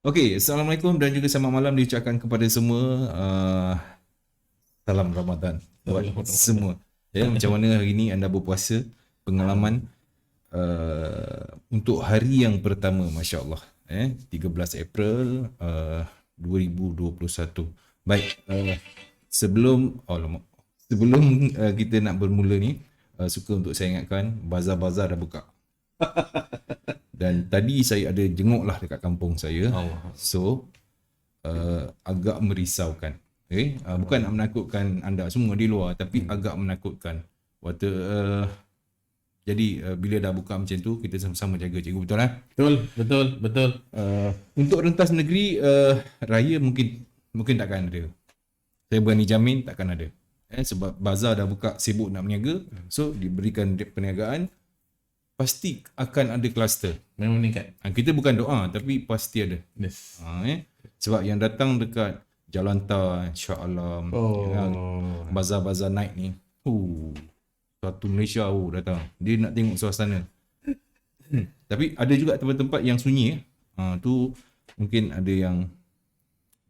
Okey, Assalamualaikum dan juga selamat malam diucapkan kepada semua. Salam Ramadan buat semua. Ya, macam mana hari ini anda berpuasa? Pengalaman untuk hari yang pertama, masya-Allah. 13 April 2021. Baik, sebelum sebelum kita nak bermula ni, suka untuk saya ingatkan bazar-bazar dah buka. Dan tadi saya ada jenguk lah dekat kampung saya. So agak merisaukan. Bukan nak menakutkan anda semua di luar, tapi agak menakutkan. Jadi bila dah buka macam tu, kita sama-sama jaga, cikgu, betul lah? Betul. Untuk rentas negeri, raya mungkin takkan ada. Saya berani jamin takkan ada. Sebab bazar dah buka, sibuk nak berniaga, so diberikan perniagaan, pasti akan ada kluster. Memang meningkat. Kita bukan doa, tapi pasti ada. Yes. Sebab yang datang dekat Jalan Tar, Shah Alam, bazar-bazar night ni, satu Malaysia datang. Dia nak tengok suasana. Tapi ada juga tempat-tempat yang sunyi. Tu mungkin ada yang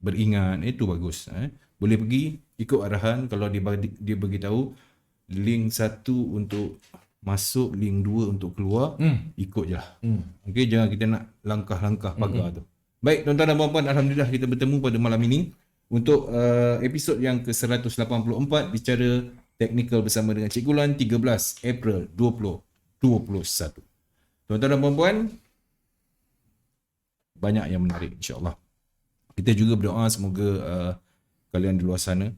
beringat, itu bagus. Boleh pergi, ikut arahan. Kalau dia beritahu link 1 untuk masuk, link 2 untuk keluar, ikut je lah. Okay, jangan kita nak langkah-langkah pagar tu. Baik, tuan-tuan dan puan-puan, Alhamdulillah kita bertemu pada malam ini untuk episod yang ke-184 bicara teknikal bersama dengan Cikgu Lan, 13 April 2021. Tuan-tuan dan puan-puan, banyak yang menarik, insya-Allah. Kita juga berdoa semoga kalian di luar sana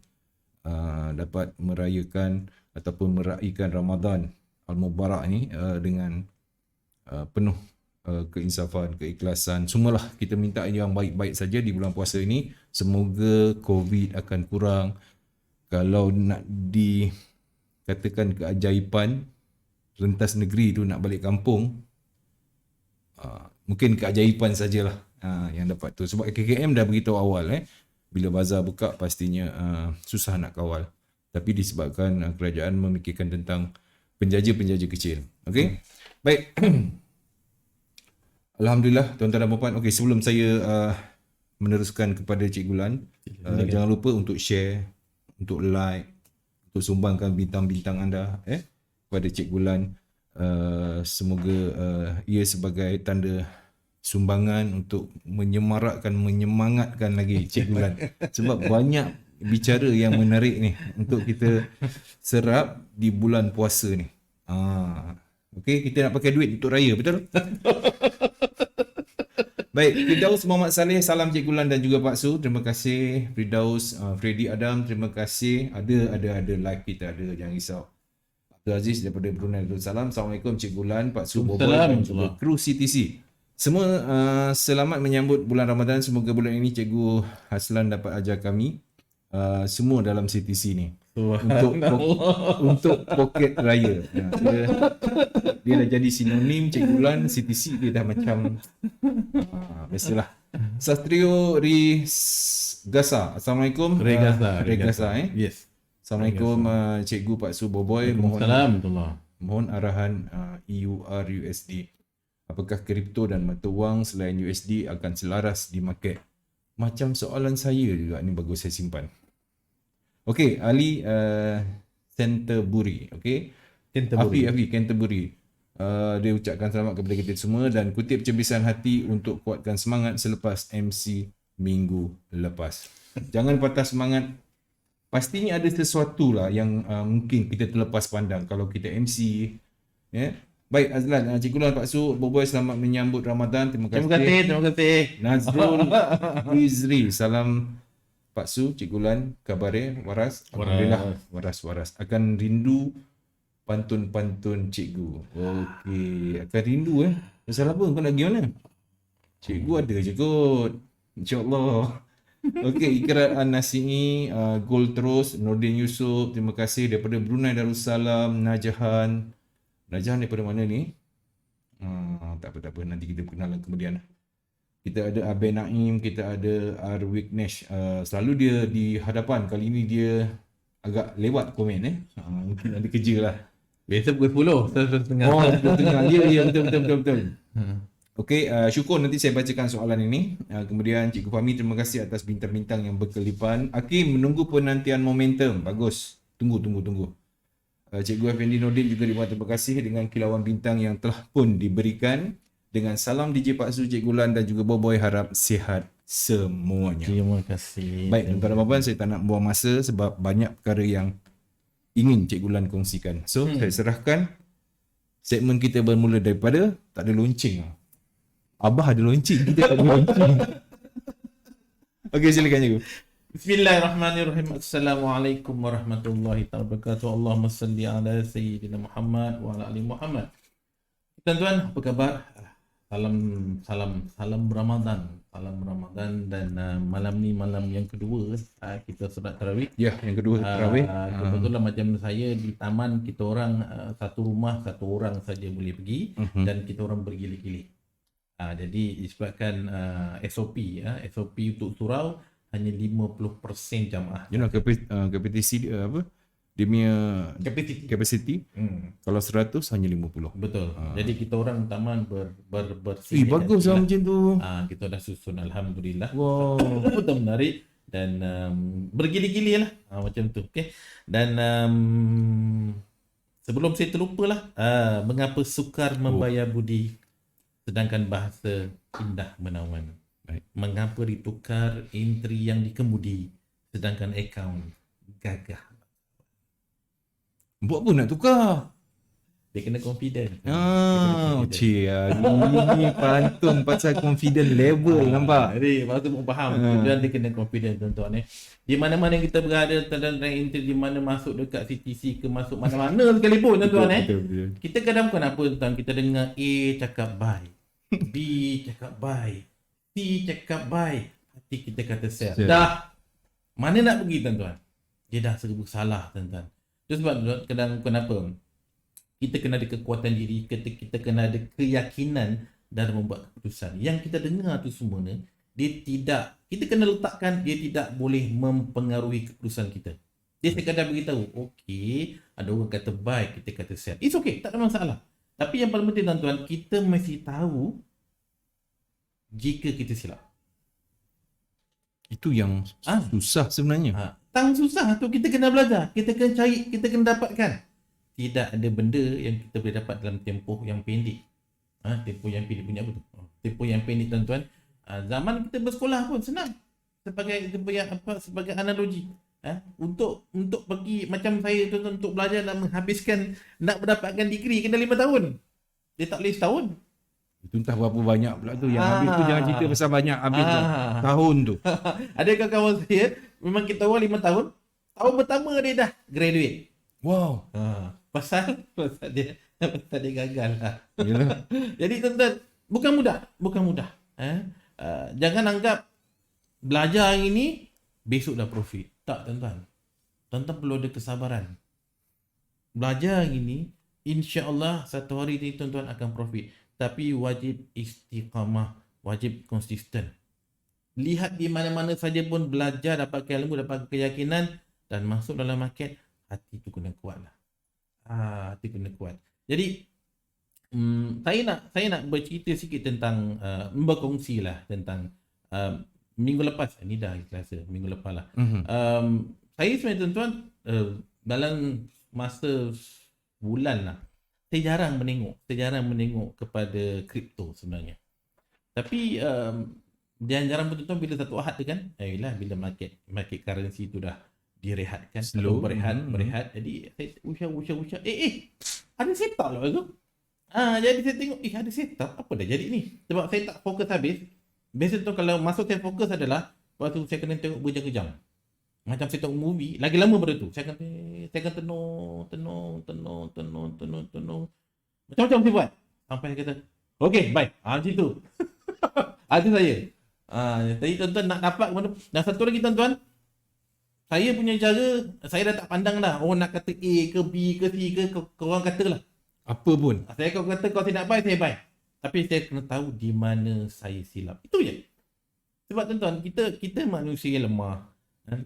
dapat merayakan ataupun meraihkan Ramadan Al-Mubarak ni dengan penuh keinsafan, keikhlasan. Semualah kita minta yang baik-baik saja di bulan puasa ini. Semoga COVID akan kurang. Kalau nak dikatakan keajaiban, rentas negeri tu nak balik kampung, mungkin keajaiban sajalah yang dapat tu. Sebab KKM dah beritahu awal, bila bazar buka pastinya susah nak kawal. Tapi disebabkan kerajaan memikirkan tentang penjaja-penjaja kecil. Okey. Baik. Alhamdulillah, tuan-tuan dan puan-puan. Okey, sebelum saya meneruskan kepada Cikgu Lan, jangan lupa untuk share, untuk like, untuk sumbangkan bintang-bintang anda kepada Cikgu Lan. Semoga ia sebagai tanda sumbangan untuk menyemangatkan lagi Cikgu Lan. Sebab banyak bicara yang menarik ni untuk kita serap di bulan puasa ni. Okey, kita nak pakai duit untuk raya, betul? Baik, Firdaus Muhammad Saleh, salam Cikgu Lan dan juga Pak Su. Terima kasih Firdaus, Freddy Adam, terima kasih. Ada live kita ada, jangan risau. Abdul Aziz daripada Brunei Darussalam. Assalamualaikum Cikgu Lan, Pak Su, Boboy dan juga kru CTC. Semua selamat menyambut bulan Ramadan. Semoga bulan ini Cikgu Haslan dapat ajar kami semua dalam CTC ni untuk poket raya. Dia dah jadi sinonim Cikgu Lan. CTC dia dah macam biasalah. Sastrio Gasa. Assalamualaikum. Regasa. Yes. Assalamualaikum Cikgu, Pak Su, Boboy. Mohon arahan EUR/USD. Apakah kripto dan mata wang selain USD akan selaras di market? Macam soalan saya juga ni, bagus saya simpan. Okey, Ali Canterbury. Okey. Afi Canterbury. Dia ucapkan selamat kepada kita semua dan kutip cebisan hati untuk kuatkan semangat selepas MC minggu lepas. Jangan patah semangat. Pastinya ada sesuatu lah yang mungkin kita terlepas pandang kalau kita MC. Baik, Azlan, Cikgu Lan, Pak Su, Boboy, selamat menyambut Ramadan. Terima kasih. Nazrul Izri, salam Pak Su, Cikgu Lan, kabarnya waras. Alhamdulillah, waras. Akan rindu pantun-pantun cikgu. Okey, akan rindu Pasal apa? Kau nak pergi mana? Cikgu ada je kot. InsyaAllah. Okey, Ikrar An-Nasi'i, Gold Terus, Nordin Yusof, terima kasih daripada Brunei Darussalam. Najahan daripada mana ni? Tak apa, nanti kita perkenalan kemudian. Kita ada Aben Naim, kita ada Arwik Nesh. Selalu dia di hadapan, kali ini dia agak lewat komen mungkin ada kerja lah. Biasa pukul 10, 11.30. Oh, 11.30. Ya, betul. Okey, syukur nanti saya bacakan soalan ini. Kemudian Cikgu Fahmi, terima kasih atas bintang-bintang yang berkelipan. Hakim menunggu penantian momentum. Bagus. Tunggu. Cikgu Effendi Nordin juga dibuat terima kasih dengan kilauan bintang yang telah pun diberikan. Dengan salam DJ Pak Su, Cikgu Lan dan juga Boboy, harap sihat semuanya. Terima kasih. Baik, tuan-tuan dan puan-puan, saya tak nak buang masa sebab banyak perkara yang ingin Cikgu Lan kongsikan. So, saya serahkan segmen kita bermula daripada tak ada lonceng. Abah ada lonceng, kita tak ada lonceng. Okey, silakan Cikgu. Bismillahirrahmanirrahim. Assalamualaikum warahmatullahi wabarakatuh. Allahumma salli ala Sayyidina Muhammad wa ala ali Muhammad. Tuan-tuan, apa khabar? Salam Ramadan. Salam Ramadan dan malam ni malam yang kedua kita solat tarawih. Ya, yang kedua tarawih. Kebetulan macam saya di taman, kita orang satu rumah satu orang saja boleh pergi dan kita orang bergilir-gilir. Jadi disebabkan SOP untuk surau hanya 50% jamaah. You know, kapasiti apa? Dia punya capacity. Kalau 100 hanya 50. Betul. Jadi kita orang taman bersih. Bagus lah macam tu. Kita dah susun, alhamdulillah. Wow. Betul menarik dan bergilir-gilir lah macam tu. Okay. Dan sebelum saya terlupalah, mengapa sukar membayar budi sedangkan bahasa indah menawan. Baik. Mengapa ditukar entry yang dikemudi sedangkan akaun gagah. Buat apa nak tukar? Dia kena confident. Ini pantun pasal confident level, nampak? Jadi, baru tu pun faham. Tujuan dia kena confident, tuan-tuan. Di mana-mana kita berada, dalam entry di mana masuk dekat CTC ke masuk mana-mana sekalipun, tuan-tuan. Betul. Kita kadang bukan apa, tuan. Kita dengar A cakap bye, B cakap bye, C cakap bye, hati kita kata sell. Dah, mana nak pergi, tuan-tuan? Dia dah serba salah, tuan-tuan. Itu sebab kadang kenapa kita kena ada kekuatan diri, kita kena ada keyakinan dalam membuat keputusan. Yang kita dengar tu semua ni, kita kena letakkan dia tidak boleh mempengaruhi keputusan kita. Dia sekadar beritahu, okey, ada orang kata baik, kita kata sell. It's okay, tak ada masalah. Tapi yang paling penting, tuan-tuan, kita mesti tahu jika kita silap. Itu yang susah sebenarnya. Tang susah tu, kita kena belajar, kita kena cari, kita kena dapatkan. Tidak ada benda yang kita boleh dapat dalam tempoh yang pendek. Tempoh yang pendek punya apa tu? Tempoh yang pendek, tuan-tuan. Zaman kita bersekolah pun senang. Sebagai analogi. Untuk pergi macam saya, tuan-tuan, untuk belajar dan menghabiskan, nak mendapatkan degree kena 5 tahun. Dia tak boleh setahun. Itu entah berapa banyak pula tu. Yang habis tu jangan cerita pasal banyak habis tu. Tahun tu. Ada kawan-kawan saya, memang kita orang 5 tahun. Tahun pertama dia dah graduate. Wow. Pasal dia gagal lah. Jadi, tuan-tuan, bukan mudah. Jangan anggap belajar hari ni besok dah profit. Tak, tuan-tuan. Tuan-tuan perlu ada kesabaran. Belajar hari ni, insya-Allah satu hari ni tuan-tuan akan profit. Tapi wajib istiqamah, wajib konsisten. Lihat di mana-mana saja pun belajar, dapatkan ilmu, dapatkan keyakinan dan masuk dalam market, hati tu kena kuat lah. Hati kena kuat. Jadi saya nak bercerita sikit tentang berkongsi lah tentang minggu lepas. Ini dah Selasa, minggu lepas lah. Saya sebenarnya, tuan-tuan, dalam masa bulan lah, saya jarang menengok kepada kripto sebenarnya. Tapi jarang pun, tuan-tuan, bila satu ahad tu kan, bila market currency tu dah direhatkan, slow berehat. Jadi saya usah ada setup lah tu. Jadi saya tengok, ada setup, apa dah jadi ni? Sebab saya tak fokus habis. Biasa tu kalau masuk saya fokus adalah waktu saya kena tengok berjam-jam. Macam saya tengok movie, lagi lama pada tu. Saya akan tenung. Macam-macam saya buat. Sampai saya kata, okay, bye. Macam tu. Itu saya. Tadi, tuan-tuan, nak dapat mana. Dan satu lagi, tuan-tuan, saya punya cara, saya dah tak pandang dah. Orang nak kata A ke B ke C ke, korang katalah. Apa pun. Saya kau kata kau tidak buy, saya buy. Tapi saya kena tahu di mana saya silap. Itu je. Sebab, tuan-tuan, kita manusia yang lemah.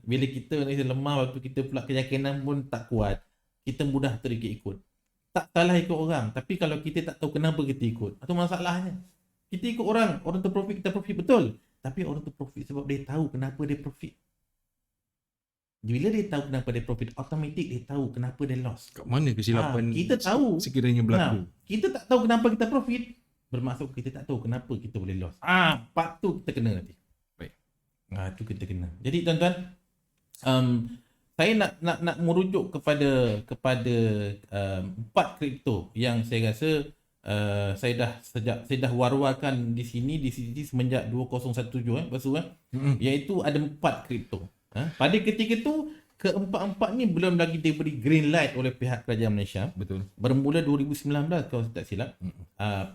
Bila kita manusia lemah, waktu kita pula keyakinan pun tak kuat, kita mudah terikut-ikut. Tak salah ikut orang. Tapi kalau kita tak tahu kenapa kita ikut, itu masalahnya. Kita ikut orang tu profit, kita profit betul. Tapi orang tu profit sebab dia tahu kenapa dia profit. Bila dia tahu kenapa dia profit, automatik dia tahu kenapa dia loss. Kat mana kesilapan kita tahu sekiranya berlaku? Kita tak tahu kenapa kita profit, bermaksud kita tak tahu kenapa kita boleh loss. Part tu kita kena nanti. Baik. Tu kita kena. Jadi tuan-tuan, saya nak merujuk kepada 4 kripto yang saya rasa saya dah war-warkan di sini semenjak 2017 iaitu ada 4 kripto. Pada ketika tu keempat-empat ni belum lagi diberi green light oleh pihak kerajaan Malaysia. Betul. Bermula 2019 kalau saya tak silap,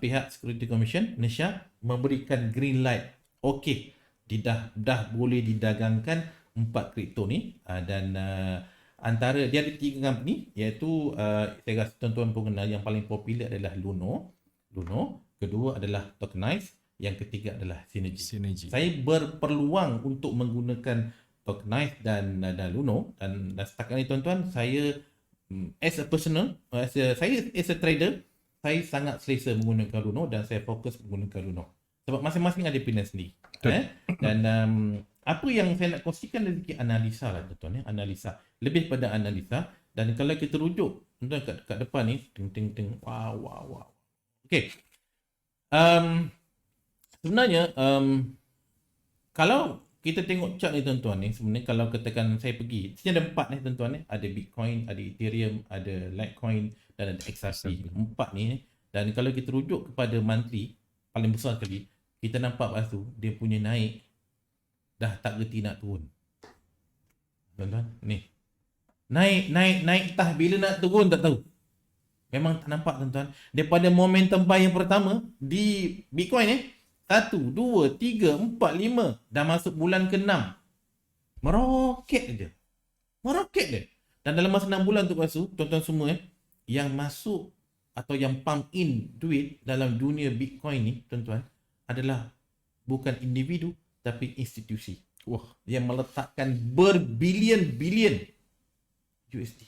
pihak Security Commission Malaysia memberikan green light. Okey, dah boleh didagangkan 4 kripto ni, dan antara dia ada 3 company, iaitu saya rasa tuan-tuan pun kenal, yang paling popular adalah Luno, kedua adalah Tokenize, yang ketiga adalah Synergy. Saya berpeluang untuk menggunakan Tokenize dan Luno, dan setakat ni tuan-tuan, saya as a trader, saya sangat selesa menggunakan Luno dan saya fokus menggunakan Luno. Sebab masing-masing ada pilihan sendiri. Dan apa yang saya nak kongsikan dari segi analisa lah tuan-tuan, analisa. Lebih pada analisa, dan kalau kita rujuk tuan-tuan kat depan ni, wow. Okey. Sebenarnya kalau kita tengok chart ni tuan-tuan ni, sebenarnya kalau katakan saya pergi, sini ada 4 ni tuan-tuan ni, ada Bitcoin, ada Ethereum, ada Litecoin dan ada XRP. 4 ni, dan kalau kita rujuk kepada monthly paling besar sekali, kita nampak lepas tu dia punya naik dah tak reti nak turun. Tuan-tuan, ni. Naik entah bila nak turun tak tahu. Memang tak nampak tuan-tuan. Daripada momentum buy yang pertama di Bitcoin ni, 1, 2, 3, 4, 5. Dah masuk bulan ke-6. Meroket je. Dan dalam masa 6 bulan tu pasu, tuan-tuan semua yang masuk atau yang pump in duit dalam dunia Bitcoin ni, tuan-tuan, adalah bukan individu tapi institusi. Yang meletakkan berbilion-bilion USD.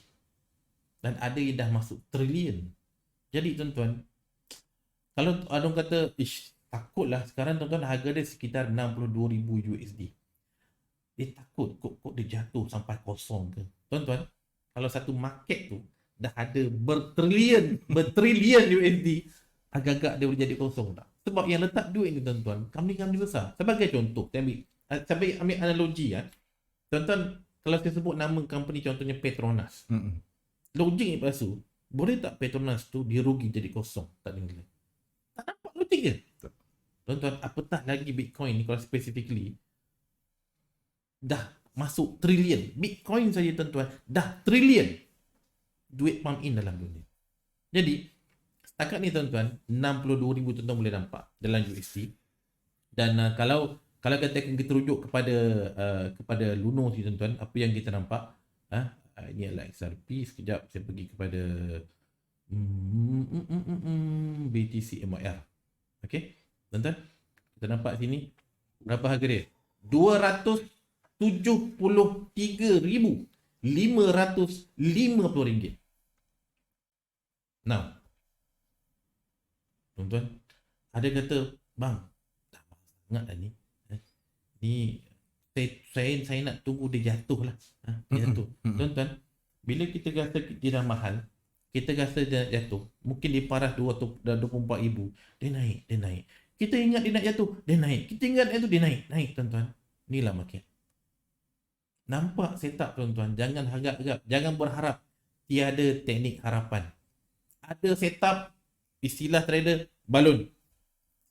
Dan ada yang dah masuk trilion. Jadi tuan-tuan, kalau orang kata, takutlah sekarang tuan-tuan harga dia sekitar 62,000 USD. Dia takut kok dia jatuh sampai kosong ke. Tuan-tuan, kalau satu market tu dah ada bertrilion USD, agak-agak dia boleh jadi kosong tak? Sebab yang letak duit ni tuan-tuan, company-company besar. Sebagai contoh, saya ambil analogi tuan-tuan, kalau saya sebut nama company contohnya Petronas. Logik ni pasu, boleh tak Petronas tu dia rugi jadi kosong? Tak ada nilai. Tak nampak logik je. Tuan-tuan, apatah lagi Bitcoin ni kalau specifically dah masuk trilion. Bitcoin saja tuan-tuan dah trilion duit pump in dalam dunia. Jadi setakat ni tuan-tuan, 62,000 tuan-tuan boleh nampak dalam USD. Dan kalau katakan kita rujuk kepada Luno ni tuan-tuan, apa yang kita nampak, ini adalah XRP. Sekejap saya pergi kepada BTC MYR. Okey, tuan-tuan, kita nampak sini berapa harga dia? RM273,550. Now, tuan-tuan, ada kata, bang, tak sangat lah ni. Ni saya nak tunggu dia jatuh lah. Dia jatuh. Tuan-tuan, bila kita rasa dia dah mahal, kita rasa dia jatuh, mungkin dia paras 24,000, dia naik. Kita ingat dia nak jatuh, dia naik. Kita ingat dia naik tuan-tuan. Inilah market. Nampak setup tuan-tuan, jangan harap-harap, jangan berharap tiada teknik harapan. Ada setup, istilah trader, balon.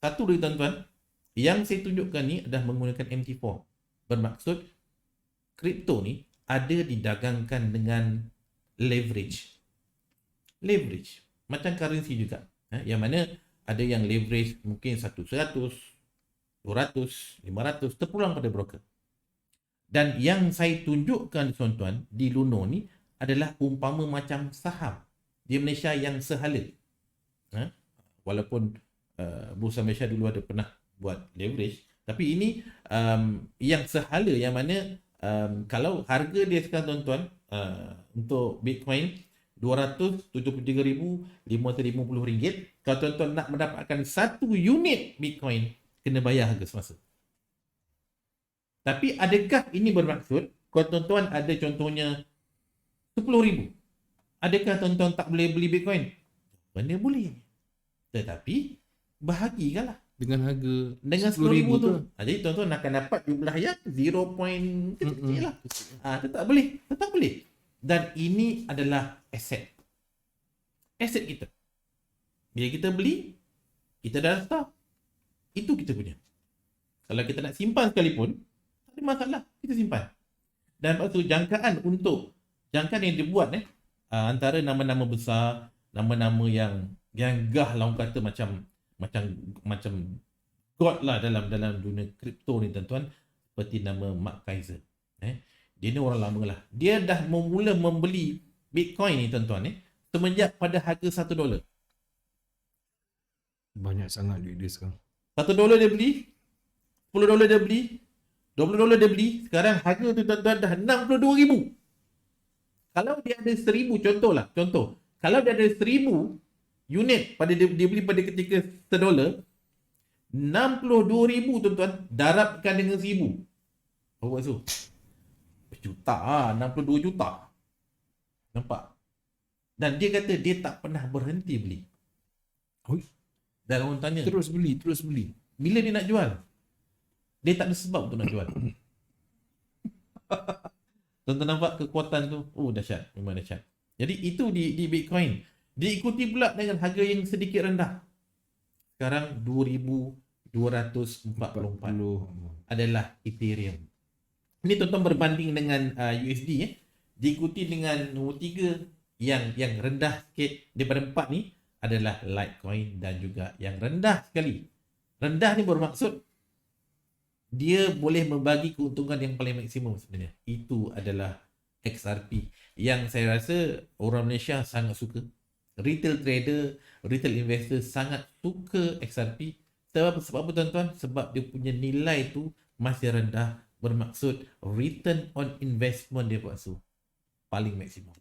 Satu lagi tuan-tuan, yang saya tunjukkan ni adalah menggunakan MT4. Bermaksud, kripto ni ada didagangkan dengan leverage. Macam currency juga. Yang mana ada yang leverage mungkin 100, 200, 500, terpulang pada broker. Dan yang saya tunjukkan tuan-tuan di Luno ni adalah umpama macam saham di Malaysia yang sehala. Walaupun Bursa Malaysia dulu ada pernah buat leverage, tapi ini yang sehala, yang mana kalau harga dia sekarang tuan-tuan, untuk Bitcoin RM273,550. Kalau tuan-tuan nak mendapatkan 1 unit Bitcoin, kena bayar harga semasa. Tapi adakah ini bermaksud kalau tuan-tuan ada contohnya RM10,000, adakah tuan-tuan tak boleh beli Bitcoin? Benda boleh. Tetapi bahagikanlah dengan harga dengan RM10,000 tu. Jadi tuan-tuan akan dapat jumlah yang 0. kecil lah. Tetap boleh. Dan ini adalah aset kita. Bila kita beli, kita dah daftar, itu kita punya. Kalau kita nak simpan sekalipun, tak ada masalah, kita simpan. Dan lepas tu jangkaan yang dibuat antara nama-nama besar, nama-nama yang gah lah, orang kata macam god lah dalam dunia kripto ni tuan-tuan, seperti nama Mark Kaiser. Dia ni orang lama lah. Dia dah mula membeli Bitcoin ni tuan-tuan semenjak pada harga $1. Banyak sangat duit dia sekarang. $1 dia beli, $10 dia beli, $20 dia beli. Sekarang harga tu tuan-tuan dah RM62,000. Kalau dia ada 1,000, contoh. Kalau dia ada 1,000 unit pada dia beli pada ketika $1, 62,000 tuan-tuan darabkan dengan 1,000. Apa maksud? Juta, 62 juta. Nampak? Dan dia kata dia tak pernah berhenti beli. Dan orang tanya, terus beli. bila dia nak jual? Dia tak ada sebab untuk nak jual. Tuan-tuan nampak kekuatan tu? Dahsyat. Memang dahsyat. Jadi itu di Bitcoin. Diikuti pula dengan harga yang sedikit rendah. Sekarang 2,244 adalah Ethereum. Ini tuan-tuan berbanding dengan USD. Diikuti dengan nombor 3 yang rendah sikit daripada 4 ni adalah Litecoin, dan juga yang rendah sekali. Rendah ni bermaksud dia boleh membagi keuntungan yang paling maksimum sebenarnya. Itu adalah XRP, yang saya rasa orang Malaysia sangat suka. Retail trader, retail investor sangat suka XRP. Sebab apa tuan-tuan? Sebab dia punya nilai tu masih rendah, bermaksud return on investment dia paling maksimum.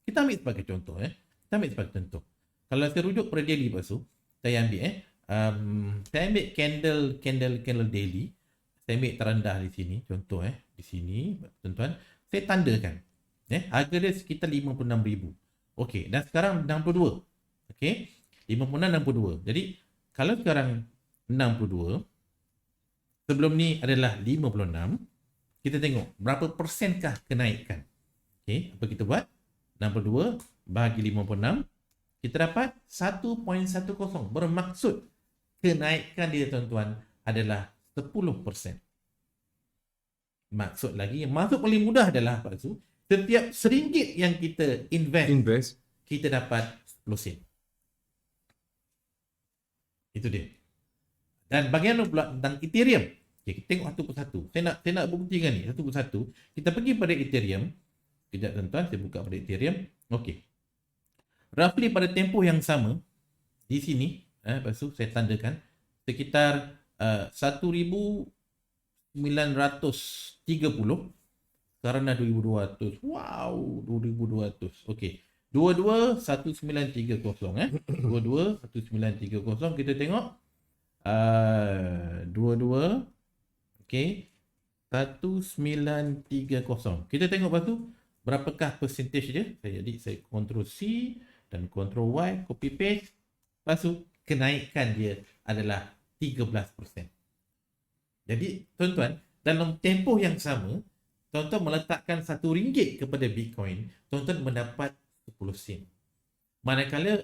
Kita ambil sebagai contoh. Kalau saya rujuk pada daily saya ambil saya ambil candle daily. Saya ambil terendah di sini, contoh di sini tuan-tuan, saya tandakan harga dia sekitar 56,000. Okey, dan sekarang 62. Okey, 56, 62. Jadi kalau sekarang 62, sebelum ni adalah 56, kita tengok berapa persenkah kenaikan. Okey, apa kita buat? 62 bahagi 56, kita dapat 1.10. Bermaksud kenaikan dia tuan-tuan adalah 10%. Masuk paling mudah adalah setiap RM1 yang kita invest, kita dapat 10 sen. Itu dia. Dan bagaimana pula tentang Ethereum? Okay, kita tengok satu persatu. Saya nak buktikan ni satu persatu. Kita pergi pada Ethereum. Kejap tuan-tuan, saya buka pada Ethereum. Okey. Roughly pada tempoh yang sama di sini, lepas tu saya tandakan sekitar 1,930. Sekarang dah 2,200. Wow, 2,200. Okey. 22,1930 22,1930. Kita tengok 22. Okey. 1930. Kita tengok lepas tu berapakah percentage dia. Saya Ctrl C dan Ctrl Y, copy paste. Lepas tu kenaikan dia adalah 13%. Jadi tuan-tuan, dalam tempoh yang sama, tuan-tuan meletakkan RM1 kepada Bitcoin, tuan-tuan mendapat 10 sen. Manakala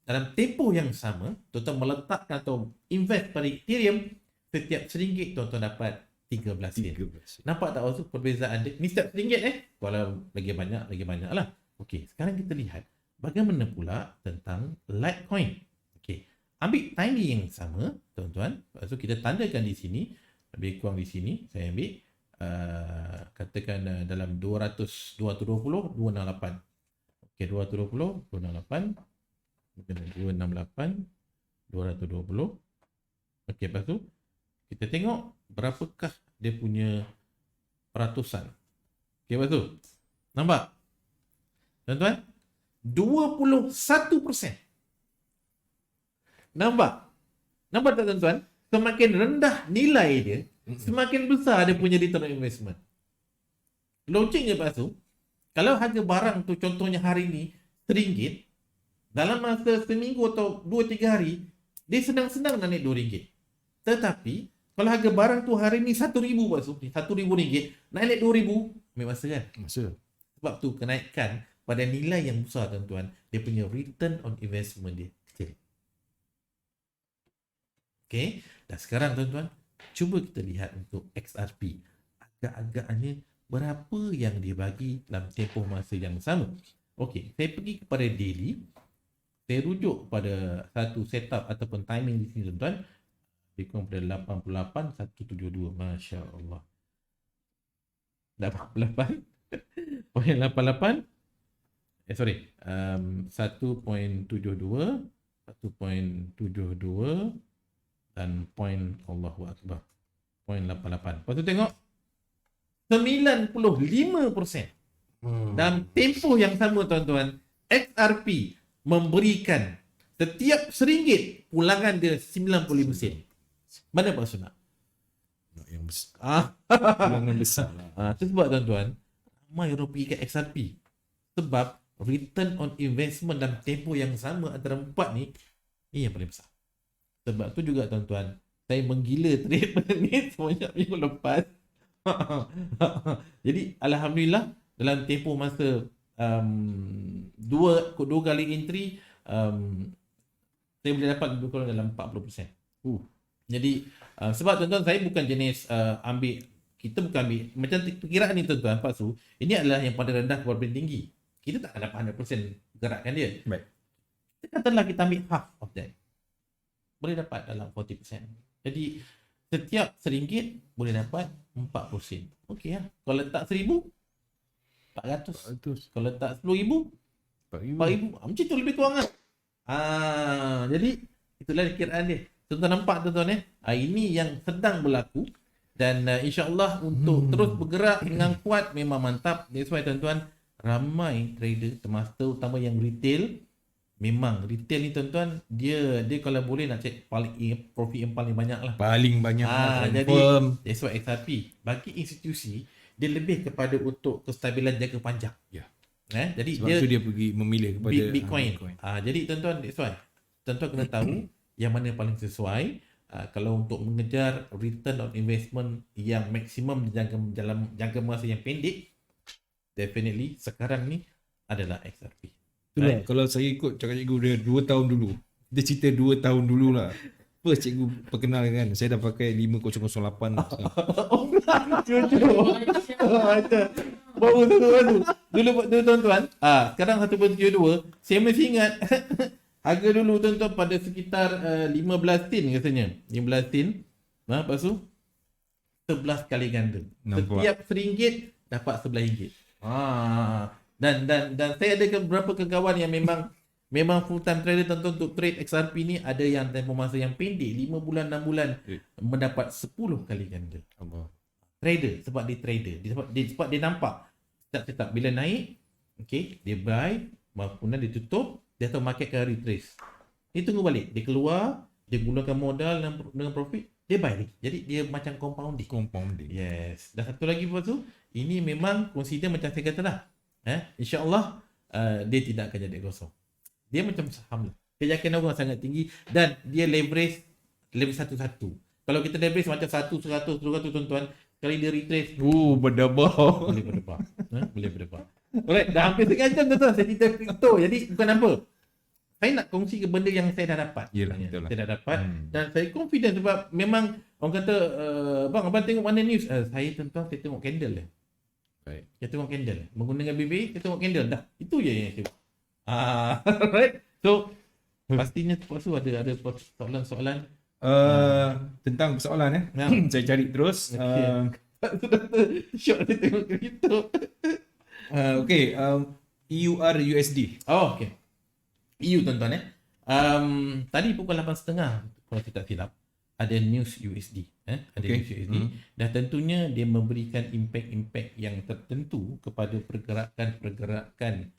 dalam tempoh yang sama, tuan-tuan meletakkan atau invest pada Ethereum, setiap RM1 tuan-tuan dapat 13 sen. Nampak tak waktu perbezaan dia? Ni setiap RM1 kalau lagi banyak lah. Okey, sekarang kita lihat bagaimana pula tentang Litecoin. Okey, ambil timing yang sama, tuan-tuan. Lepas tu kita tandakan di sini, lebih kurang di sini. Saya ambil katakan dalam 220, 268. Okey, 220, 268. 268, 220. Okey, lepas tu kita tengok berapakah dia punya peratusan. Okey, lepas tu nampak Tuan-tuan, 21%. Nampak? Nampak tak tuan-tuan? Semakin rendah nilai dia, semakin besar dia punya return on investment. Logiknya Pak Su, kalau harga barang tu contohnya hari ni RM1, dalam masa seminggu atau 2-3 hari, dia senang-senang nak naik RM2. Tetapi, kalau harga barang tu hari ni RM1,000 Pak Su, RM1,000, naik RM2,000, ambil masa kan? Masa. Sebab tu kenaikan pada nilai yang besar tuan-tuan, dia punya return on investment dia kecil. Okay, dan sekarang tuan-tuan, cuba kita lihat untuk XRP. Agak-agaknya berapa yang dia bagi dalam tempoh masa yang sama. Okey, saya pergi kepada daily. Saya rujuk pada satu setup ataupun timing di sini tuan-tuan. Dia kurang pada 88,172. Masya Allah. 88.88. Sorry. 1.72. 1.72. Dan point Allahu Akbar. Point 88. Lepas tu tengok 95%. Dalam tempoh yang sama tuan-tuan, XRP memberikan setiap RM1 pulangan dia 95 sen. Mana Pak Sunat? Yang besar. Pulangan besar lah. Itu sebab tuan-tuan, ramai orang pergi ke XRP. Sebab return on investment dalam tempoh yang sama antara 4 ni, ini yang paling besar. Sebab tu juga tuan-tuan, saya menggila trade ni semenjak minggu lepas. Jadi Alhamdulillah dalam tempoh masa dua kali entry, saya boleh dapat lebih kurang dalam 40%. Jadi sebab tuan-tuan, saya bukan jenis kita bukan ambil macam perkiraan ni tuan-tuan Pak Su, ini adalah yang paling rendah kepada paling tinggi. Kita tak akan dapat 100% gerakan dia. Baik. Katakanlah kita ambil half of that, boleh dapat dalam 40%. Jadi setiap RM1 boleh dapat 4%. Okey lah. Kalau letak RM1,000, 400. Kalau letak RM10,000, 4,000. Macam tu lebih kurang lah. Jadi itulah kiraan dia. Tuan-tuan nampak tuan-tuan ini yang sedang berlaku. Dan insyaAllah untuk terus bergerak dengan kuat memang mantap. That's why tuan-tuan, ramai trader terutama yang retail. Memang retail ni tuan-tuan, dia kalau boleh nak cek profit yang paling banyak lah. Paling banyak jadi that's why XRP bagi institusi, dia lebih kepada untuk kestabilan jangka panjang. Ya. Jadi sebab tu dia pergi memilih kepada Bitcoin. Jadi tuan-tuan, that's why tuan-tuan kena tahu yang mana paling sesuai. Kalau untuk mengejar return on investment yang maksimum dalam jangka masa yang pendek, definitely sekarang ni adalah XRP. Itulah, kalau saya ikut cakap cikgu dia 2 tahun dulu. Dia cerita 2 tahun dulu lah. First cikgu perkenalkan, saya dah pakai 5008. Jujur. Baru tu. Dulu tuan-tuan, sekarang 1.72. Saya masih ingat harga dulu tuan-tuan pada sekitar 15 tin katanya. 15 tin. Lepas tu 11 kali ganda. Setiap RM1 dapat RM11. Dan saya ada beberapa kawan yang memang full time trader tuan-tuan untuk trade XRP ni. Ada yang tempoh masa yang pendek 5 bulan 6 bulan mendapat 10 kali ganda. Trader, sebab dia trader. Sebab dia nampak tetap bila naik, okay, dia buy, kemudian dia tutup, dia tahu market akan retrace. Dia tunggu balik, dia keluar, dia gunakan modal dengan profit, dia buy lagi. Jadi dia macam compounding. Yes. Dan satu lagi lepas tu, ini memang consider macam saya kata lah. InsyaAllah dia tidak akan jadi gosong. Dia macam saham lah. Keyakinan orang sangat tinggi dan dia leverage satu-satu. Kalau kita leverage macam 100 tuan-tuan, sekali dia retrace, berdebah. Boleh berdebar. Alright, dah hampir setengah jam tuan-tuan saya cerita kripto. Jadi bukan apa, saya nak kongsi ke benda yang saya dah dapat. Yelah, saya dah dapat dan saya confident sebab memang orang kata, bang, abang tengok mana news? Saya tuan-tuan, saya tengok candle lah. Baik. Kita tengok candle. Menggunakan BB, kita tengok candle. Dah. Itu je yang saya tengok. Right. So, pastinya lepas tu ada soalan-soalan. Tentang persoalan saya cari terus. Syok dia tengok kripto. Okay. EUR USD. Oh, okay. EU tuan-tuan tadi pukul 8.30 kalau saya tak silap, ada news USD. Ada news USD. Dan tentunya dia memberikan impact yang tertentu kepada pergerakan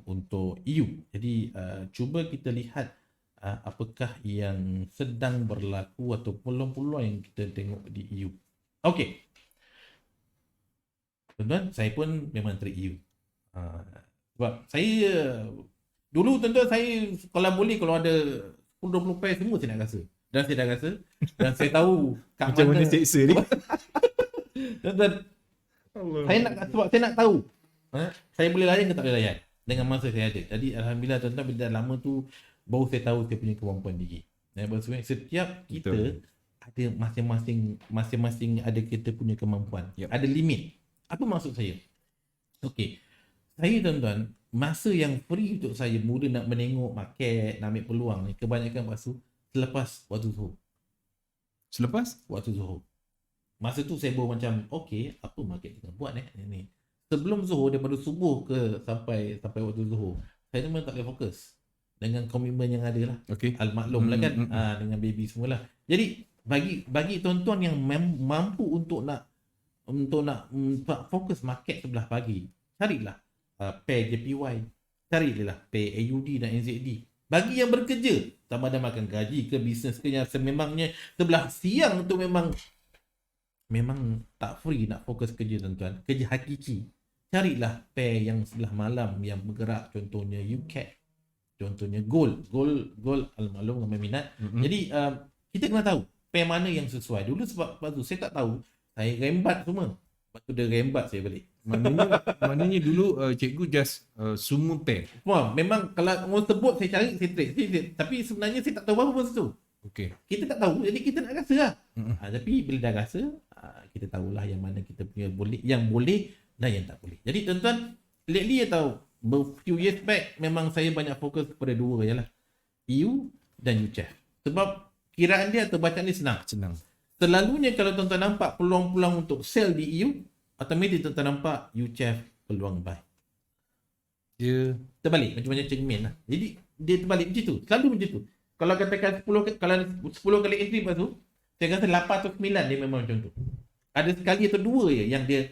untuk EU. Jadi cuba kita lihat apakah yang sedang berlaku atau peluang-peluang yang kita tengok di EU. Okey. Tuan-tuan, saya pun memang teri EU. Sebab saya dulu tuan-tuan, saya kalau boleh, kalau ada 10-20 pair semua saya nak rasa. Dan saya dah rasa. Dan saya tahu kat Macam mana seksa ni? Tuan-tuan, sebab saya nak tahu saya boleh layan ke tak boleh layan dengan masa saya ada. Jadi Alhamdulillah tuan-tuan, bila dah lama tu baru saya tahu saya punya kemampuan diri. Maksudnya setiap kita ada masing-masing ada kita punya kemampuan. Ada limit. Apa maksud saya? Okey. Saya tuan-tuan, masa yang free untuk saya mula nak menengok market, nak ambil peluang ni, kebanyakan selepas waktu Zuhur. Selepas? Waktu Zuhur. Masa tu saya baru macam, okey, apa market kita buat ni? Sebelum Zuhur, daripada subuh ke sampai waktu Zuhur, saya memang tak boleh fokus dengan komitmen yang ada lah. Okay. Al-maklum lah kan, dengan baby semualah. Jadi bagi tuan-tuan yang mampu untuk nak fokus market sebelah pagi, carilah pair JPY, carilah pair AUD dan NZD. Bagi yang bekerja, sama ada makan gaji ke bisnes ke, yang sememangnya sebelah siang tu memang tak free nak fokus kerja tuan-tuan, kerja hakiki. Carilah pair yang sebelah malam yang bergerak, contohnya UCAT, contohnya gold al-maklum ramai minat. Jadi kita kena tahu pair mana yang sesuai. Dulu sebab tu saya tak tahu, saya rembat semua. Lepas tu dia rembat saya balik. Maknanya dulu cikgu just semua pair. Wah, memang kalau orang sebut saya cari, saya trade. Tapi sebenarnya saya tak tahu apa-apa masa tu. Okay. Kita tak tahu, jadi kita nak rasa lah. Tapi bila dah rasa, kita tahulah yang mana kita punya yang boleh dan yang tak boleh. Jadi tuan-tuan, lately atau few years back, memang saya banyak fokus kepada dua je lah. EU dan UCHEF. Sebab kiraan dia atau bacaan dia senang. Selalunya kalau tuan-tuan nampak peluang-peluang untuk sell di EU, automatik tuan-tuan nampak UCHEF peluang buy. Dia terbalik, macam-macam cermin lah. Jadi dia terbalik macam tu. Selalu macam tu. Kalau katakan 10 kali entry lepas tu, saya rasa 8 atau 9 dia memang macam tu. Ada sekali atau dua je yang dia,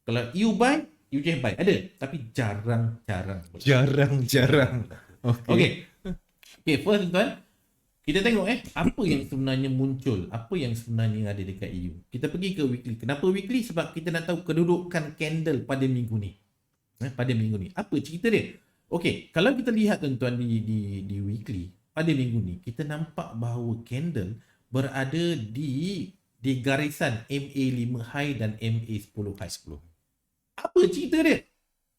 kalau EU buy, UCHEF buy. Ada, tapi jarang. Okay, first tuan, kita tengok apa yang sebenarnya muncul, apa yang sebenarnya ada dekat EU. Kita pergi ke weekly. Kenapa weekly? Sebab kita nak tahu kedudukan candle pada minggu ni. Pada minggu ni. Apa cerita dia? Okay, kalau kita lihat tuan-tuan di weekly, pada minggu ni, kita nampak bahawa candle berada di garisan MA5 high dan MA10 high. Apa cerita dia?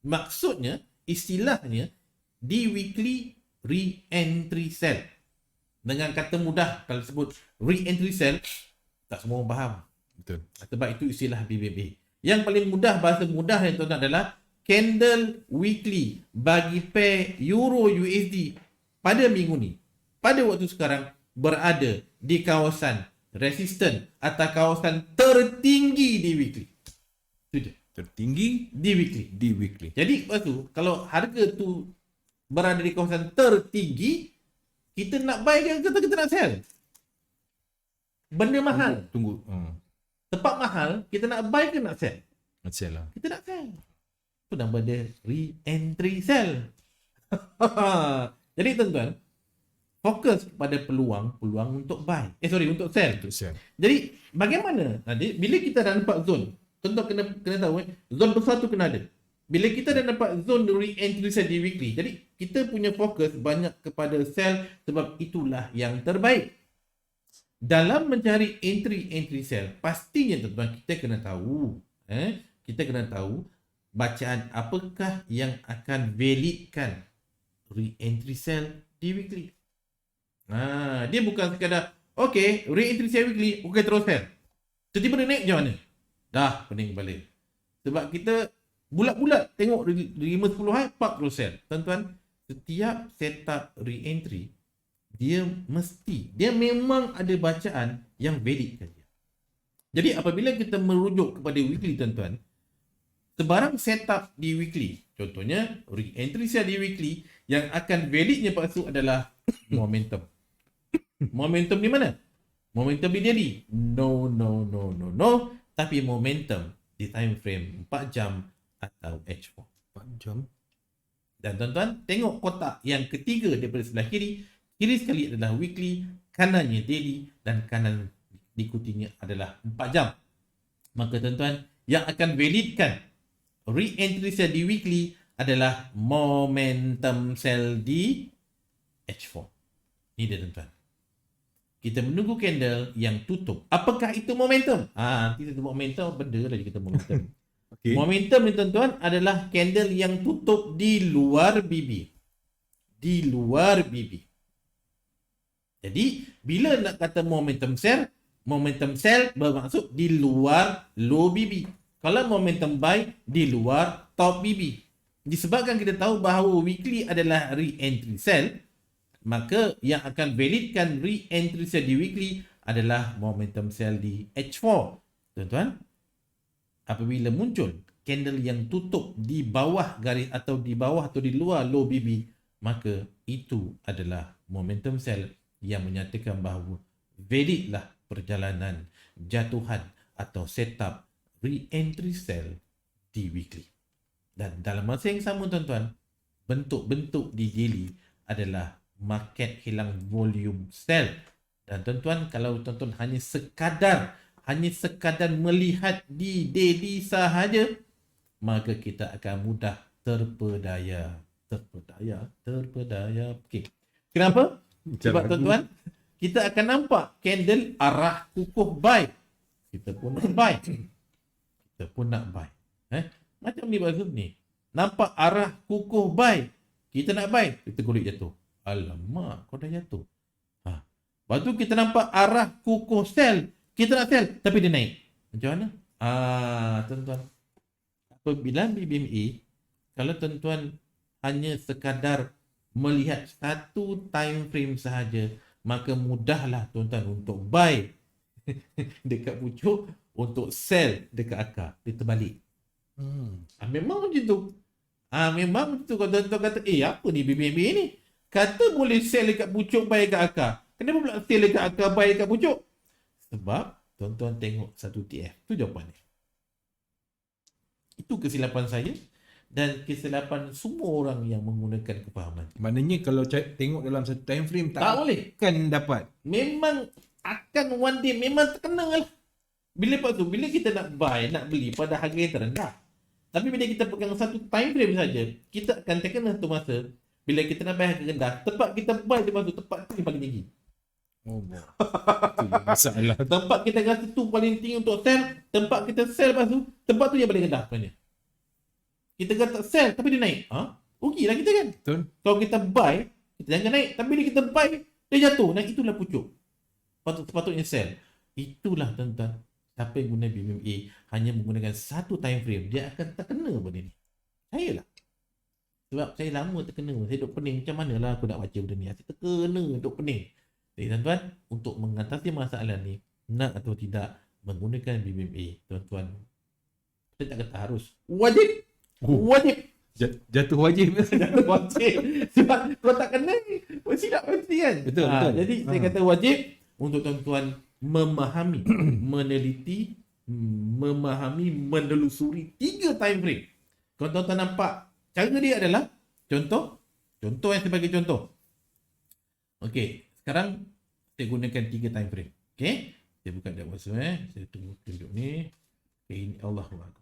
Maksudnya, istilahnya, di weekly re-entry sell. Dengan kata mudah, kalau sebut re-entry sell, tak semua orang faham. Betul. Sebab itu istilah BBB. Yang paling mudah, bahasa mudah yang tuan-tuan adalah candle weekly bagi pair Euro USD pada minggu ni, pada waktu sekarang, berada di kawasan resisten atau kawasan tertinggi di weekly. Itu dia. Tertinggi di weekly. Jadi lepas tu, kalau harga tu berada di kawasan tertinggi, kita nak buy ke kita nak sell? Benda mahal. Tunggu. Tempat mahal, kita nak buy ke nak sell? Nak sell lah. Kita nak sell. Itu nama dia re-entry sell. Jadi tuan-tuan, fokus pada peluang untuk buy. Untuk sell. Jadi bagaimana? Bila kita dah nampak zone, tuan-tuan kena tahu zone besar tu kena ada. Bila kita dah dapat zone re-entry sell di weekly, jadi kita punya fokus banyak kepada sell sebab itulah yang terbaik. Dalam mencari entry sell, pastinya tuan-tuan kita kena tahu, kita kena tahu bacaan apakah yang akan validkan re-entry sell di weekly. Dia bukan sekadar okay, re-entry sell weekly, okay terus sell. Tiba-tiba dia naik macam mana? Dah pening balik. Sebab kita bulat-bulat tengok 5-10 high, pak terus sell. Tuan-tuan, setiap setup re-entry, dia memang ada bacaan yang valid kan dia. Jadi apabila kita merujuk kepada weekly tuan-tuan, sebarang setup di weekly, contohnya re-entry sell di weekly, yang akan validnya pastu adalah momentum. Momentum di mana? Momentum di daily? No. Tapi momentum di time frame 4 jam atau H4. 4 jam? Dan tuan-tuan, tengok kotak yang ketiga daripada sebelah kiri. Kiri sekali adalah weekly, kanannya daily dan kanan diikutinya adalah 4 jam. Maka tuan-tuan, yang akan validkan re-entry sell di weekly adalah momentum sell di H4. Ini dia tuan-tuan. Kita menunggu candle yang tutup. Apakah itu momentum? Nanti kita momentum, benda lagi kita momentum. Okay. Momentum ni tuan-tuan adalah candle yang tutup di luar BB. Di luar BB. Jadi, bila nak kata momentum sell bermaksud di luar low BB. Kalau momentum buy, di luar top BB. Disebabkan kita tahu bahawa weekly adalah re-entry sell, maka yang akan validkan re-entry sell di weekly adalah momentum sell di H4. Tuan-tuan, apabila muncul candle yang tutup di bawah garis atau di bawah atau di luar low BB, maka itu adalah momentum sell yang menyatakan bahawa validlah perjalanan jatuhan atau setup re-entry sell di weekly. Dan dalam masa yang sama tuan-tuan, bentuk-bentuk di daily adalah market hilang volume sell. Dan tuan-tuan, kalau tuan-tuan hanya sekadar melihat di daily sahaja, maka kita akan mudah terpedaya. Okey. Kenapa? Sebab tuan-tuan, kita akan nampak candle arah kukuh buy. Kita pun nak buy. Macam ni Pak Zul ni. Nampak arah kukuh buy. Kita nak buy. Kita golek jatuh. Alamak, kau dah jatuh. Lepas tu kita nampak arah kukuh sell. Kita nak sell, tapi dia naik. Macam mana? Tuan-tuan. Apabila BBMA, kalau tuan-tuan hanya sekadar melihat satu time frame sahaja, maka mudahlah tuan-tuan untuk buy dekat pucuk, untuk sell dekat akar. Dia terbalik. Memang macam tu. Memang macam tu. Kalau tuan-tuan kata, apa ni BBMA ni? Kata boleh sell dekat pucuk, buy dekat akar. Kenapa pula sell dekat akar, buy dekat pucuk? Sebab tuan-tuan tengok satu TF. Itu jawapannya. Itu kesilapan saya dan kesilapan semua orang yang menggunakan kefahaman. Maknanya kalau tengok dalam satu time frame tak boleh. Kan dapat. Memang akan one day memang terkena lah. Bila kita nak buy, nak beli pada harga yang terendah. Tapi bila kita pegang satu time frame saja, kita akan terkena satu masa. Bila kita nak buy harga rendah, tempat kita buy di masa tempat tu yang paling tinggi. Itu masalah. Tempat kita rasa tu paling tinggi untuk sell, tempat kita sell lepas tu, tempat tu yang paling rendah sebenarnya. Kita kata sell tapi dia naik. Rugilah kita kan? Betul. Kalau kita buy, kita jangan naik. Tapi bila kita buy, dia jatuh. Dan itulah pucuk. Sepatutnya sell. Itulah tuan-tuan. Siapa yang guna BBMA hanya menggunakan satu time frame, dia akan terkena benda ni. Saya lah. Sebab saya lama terkena. Saya duk pening. Macam mana lah aku nak baca benda ni? Saya terkena duk pening. Jadi tuan-tuan, untuk mengatasi masalah ni, nak atau tidak menggunakan BBMA, tuan-tuan, saya tak kata harus. Wajib. Jatuh wajib. Jatuh wajib. Sebab kalau tak kena, tidak pasti kan? Betul. Jadi saya kata wajib untuk tuan-tuan memahami, meneliti, menelusuri 3 time frame. Kalau tuan-tuan nampak, cara dia adalah contoh yang sebagai contoh. Okey, sekarang saya gunakan 3 time frame. Okey, saya buka dah WhatsApp. Saya tunggu tunjuk ni. Okay, ini Allahuakbar.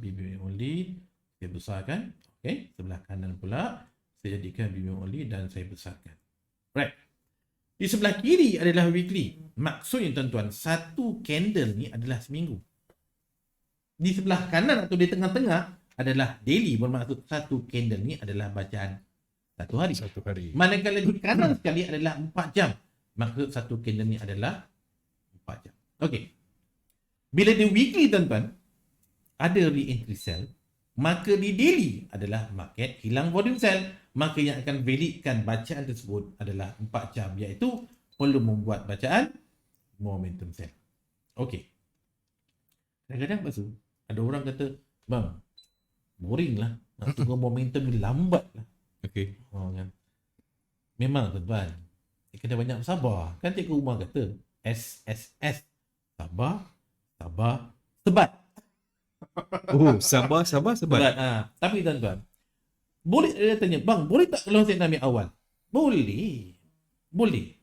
BBM only, saya besarkan. Okey, sebelah kanan pula saya jadikan BBM only dan saya besarkan. Right. Di sebelah kiri adalah weekly. Maksudnya tuan-tuan, satu candle ni adalah seminggu. Di sebelah kanan atau di tengah-tengah adalah daily, bermaksud satu candle ni adalah bacaan satu hari. Manakala di kanan sekali adalah 4 jam. Maksud satu candle ni adalah 4 jam. Okey. Bila di weekly tuan-tuan, ada re-entry sell, maka di daily adalah market hilang volume sell, maka yang akan validkan bacaan tersebut adalah 4 jam, iaitu perlu membuat bacaan momentum sell. Okey. Kadang-kadang pasal ada orang kata, bang, boring lah, nak tunggu momentum ni lambat lah. Okey. Kan? Memang tuan-tuan, kena banyak sabar. Kan cikgu Umar kata, SSS, sabar, sebat. Sabar. Tapi tuan-tuan, Boleh, dia tanya, bang, boleh tak kalau saya nak ambil awal? Boleh. Boleh.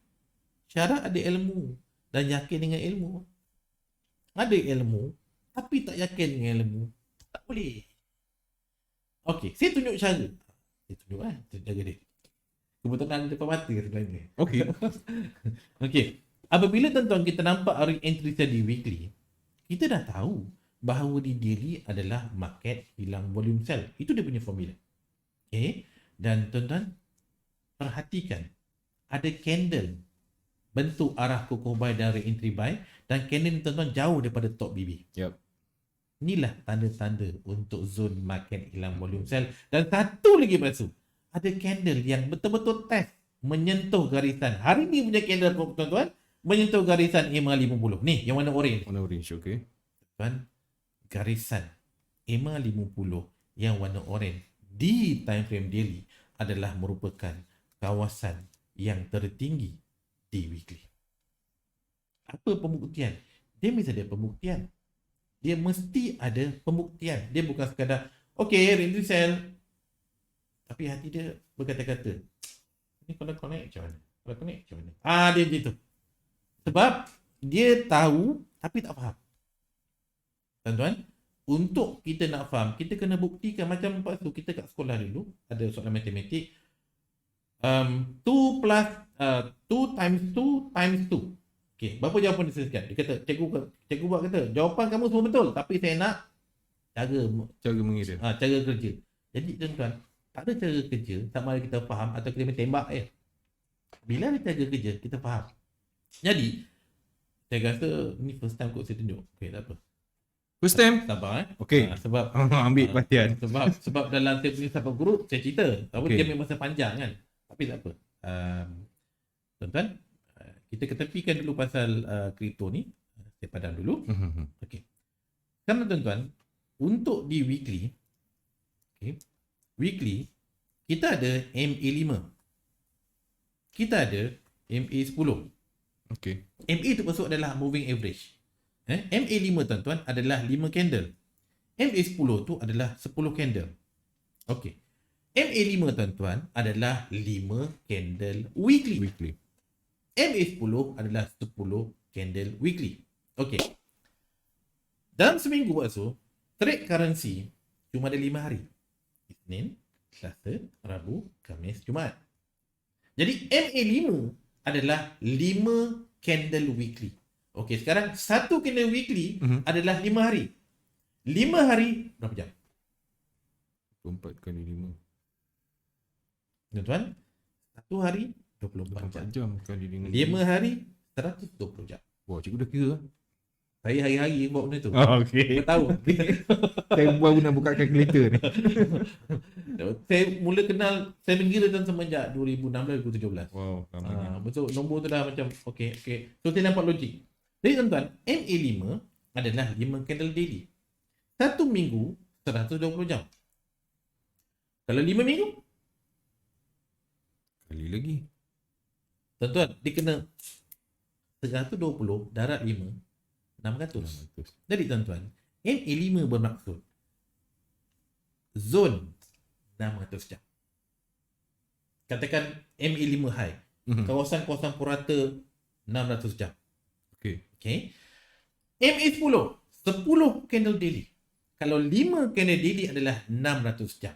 Syarat ada ilmu dan yakin dengan ilmu. Ada ilmu tapi tak yakin dengan ilmu, tak boleh. Okey, saya tunjuk cara. Saya tunjuk jaga dia. Kebetulan depan mata sebenarnya. Okey. Okey. Apabila tuan-tuan kita nampak re-entry study weekly, kita dah tahu bahawa di daily adalah market hilang volume sell. Itu dia punya formula. Okay. Dan tuan-tuan perhatikan ada candle bentuk arah kukuh buy dan re-entry buy, dan candle ni tuan-tuan jauh daripada top BB. Yep. Inilah tanda-tanda untuk zone market hilang volume sell. Dan satu lagi Pak Su, ada candle yang betul-betul test menyentuh garisan. Hari ni punya candle tuan-tuan menyentuh garisan EMA 50. Ni yang warna orange. Warna orange, okey. Tuan, garisan EMA 50 yang warna orange di time frame daily adalah merupakan kawasan yang tertinggi di weekly. Apa pembuktian? Dia mesti ada pembuktian. Dia mesti ada pembuktian. Dia bukan sekadar okey, re-entry sell, tapi hati dia berkata-kata, ni kalau connect macam mana? Kalau connect macam mana? Dia macam tu. Sebab dia tahu tapi tak faham. Tuan-tuan, untuk kita nak faham, kita kena buktikan. Macam lepas tu kita kat sekolah dulu ada soalan matematik. 2 times 2 times 2. Okey, berapa jawapan disediakan? Dia kata, cikgu buat kata, jawapan kamu semua betul, tapi saya nak Cara mengira. cara kerja. Jadi tuan-tuan, tak ada cara kerja sama ada kita faham atau kita main tembak je. Bila ada cara kerja, kita faham. Jadi, saya rasa ni first time kot saya tunjuk. Okey, tak apa. First time? Sabar Okey. Sebab ambil perhatian. sebab dalam saya punya sahabat guru saya cerita. Tapi Okey. dia memang masa panjang kan. Tapi tak apa. Tuan-tuan, kita ketepikan dulu pasal kripto ni. Saya padam dulu. Okey. Sekarang tuan-tuan, untuk di weekly, weekly kita ada MA5. Kita ada MA10. Okey. MA tu maksud adalah moving average. MA5 tuan-tuan adalah 5 candle. MA10 tu adalah 10 candle. Okey. MA5 tuan-tuan adalah 5 candle weekly. MA10 adalah 10 candle weekly. Okey. Dalam seminggu waktu, trade currency cuma ada 5 hari. Isnin, Selasa, Rabu, Khamis, Jumaat. Jadi MA5 adalah 5 candle weekly. Okey, sekarang satu candle weekly adalah 5 hari. 5 hari berapa jam? 24 kali 5. Tuan-tuan, satu hari 24 jam. Kali dengan 5 hari 120 jam. Wah, cikgu dah kira. Saya hari-hari buat benda tu. Okey. Saya tahu. Saya baru nak buka kalkulator ni. Saya mula kenal, saya mengira tuan semenjak 2016-2017. Wow, lama. Betul, nombor tu dah macam okey. So saya nampak logik. Jadi tuan-tuan, MA5 adalah 5 candle daily. Satu minggu 120 jam. Kalau 5 minggu, Kali lagi. tuan-tuan, dia kena 120 darab 5, 600. Jadi tuan-tuan, MA5 bermaksud zone 600 jam. Katakan MA5 high, kawasan-kawasan purata 600 jam. Okay. MA10 10 candle daily. Kalau 5 candle daily adalah 600 jam.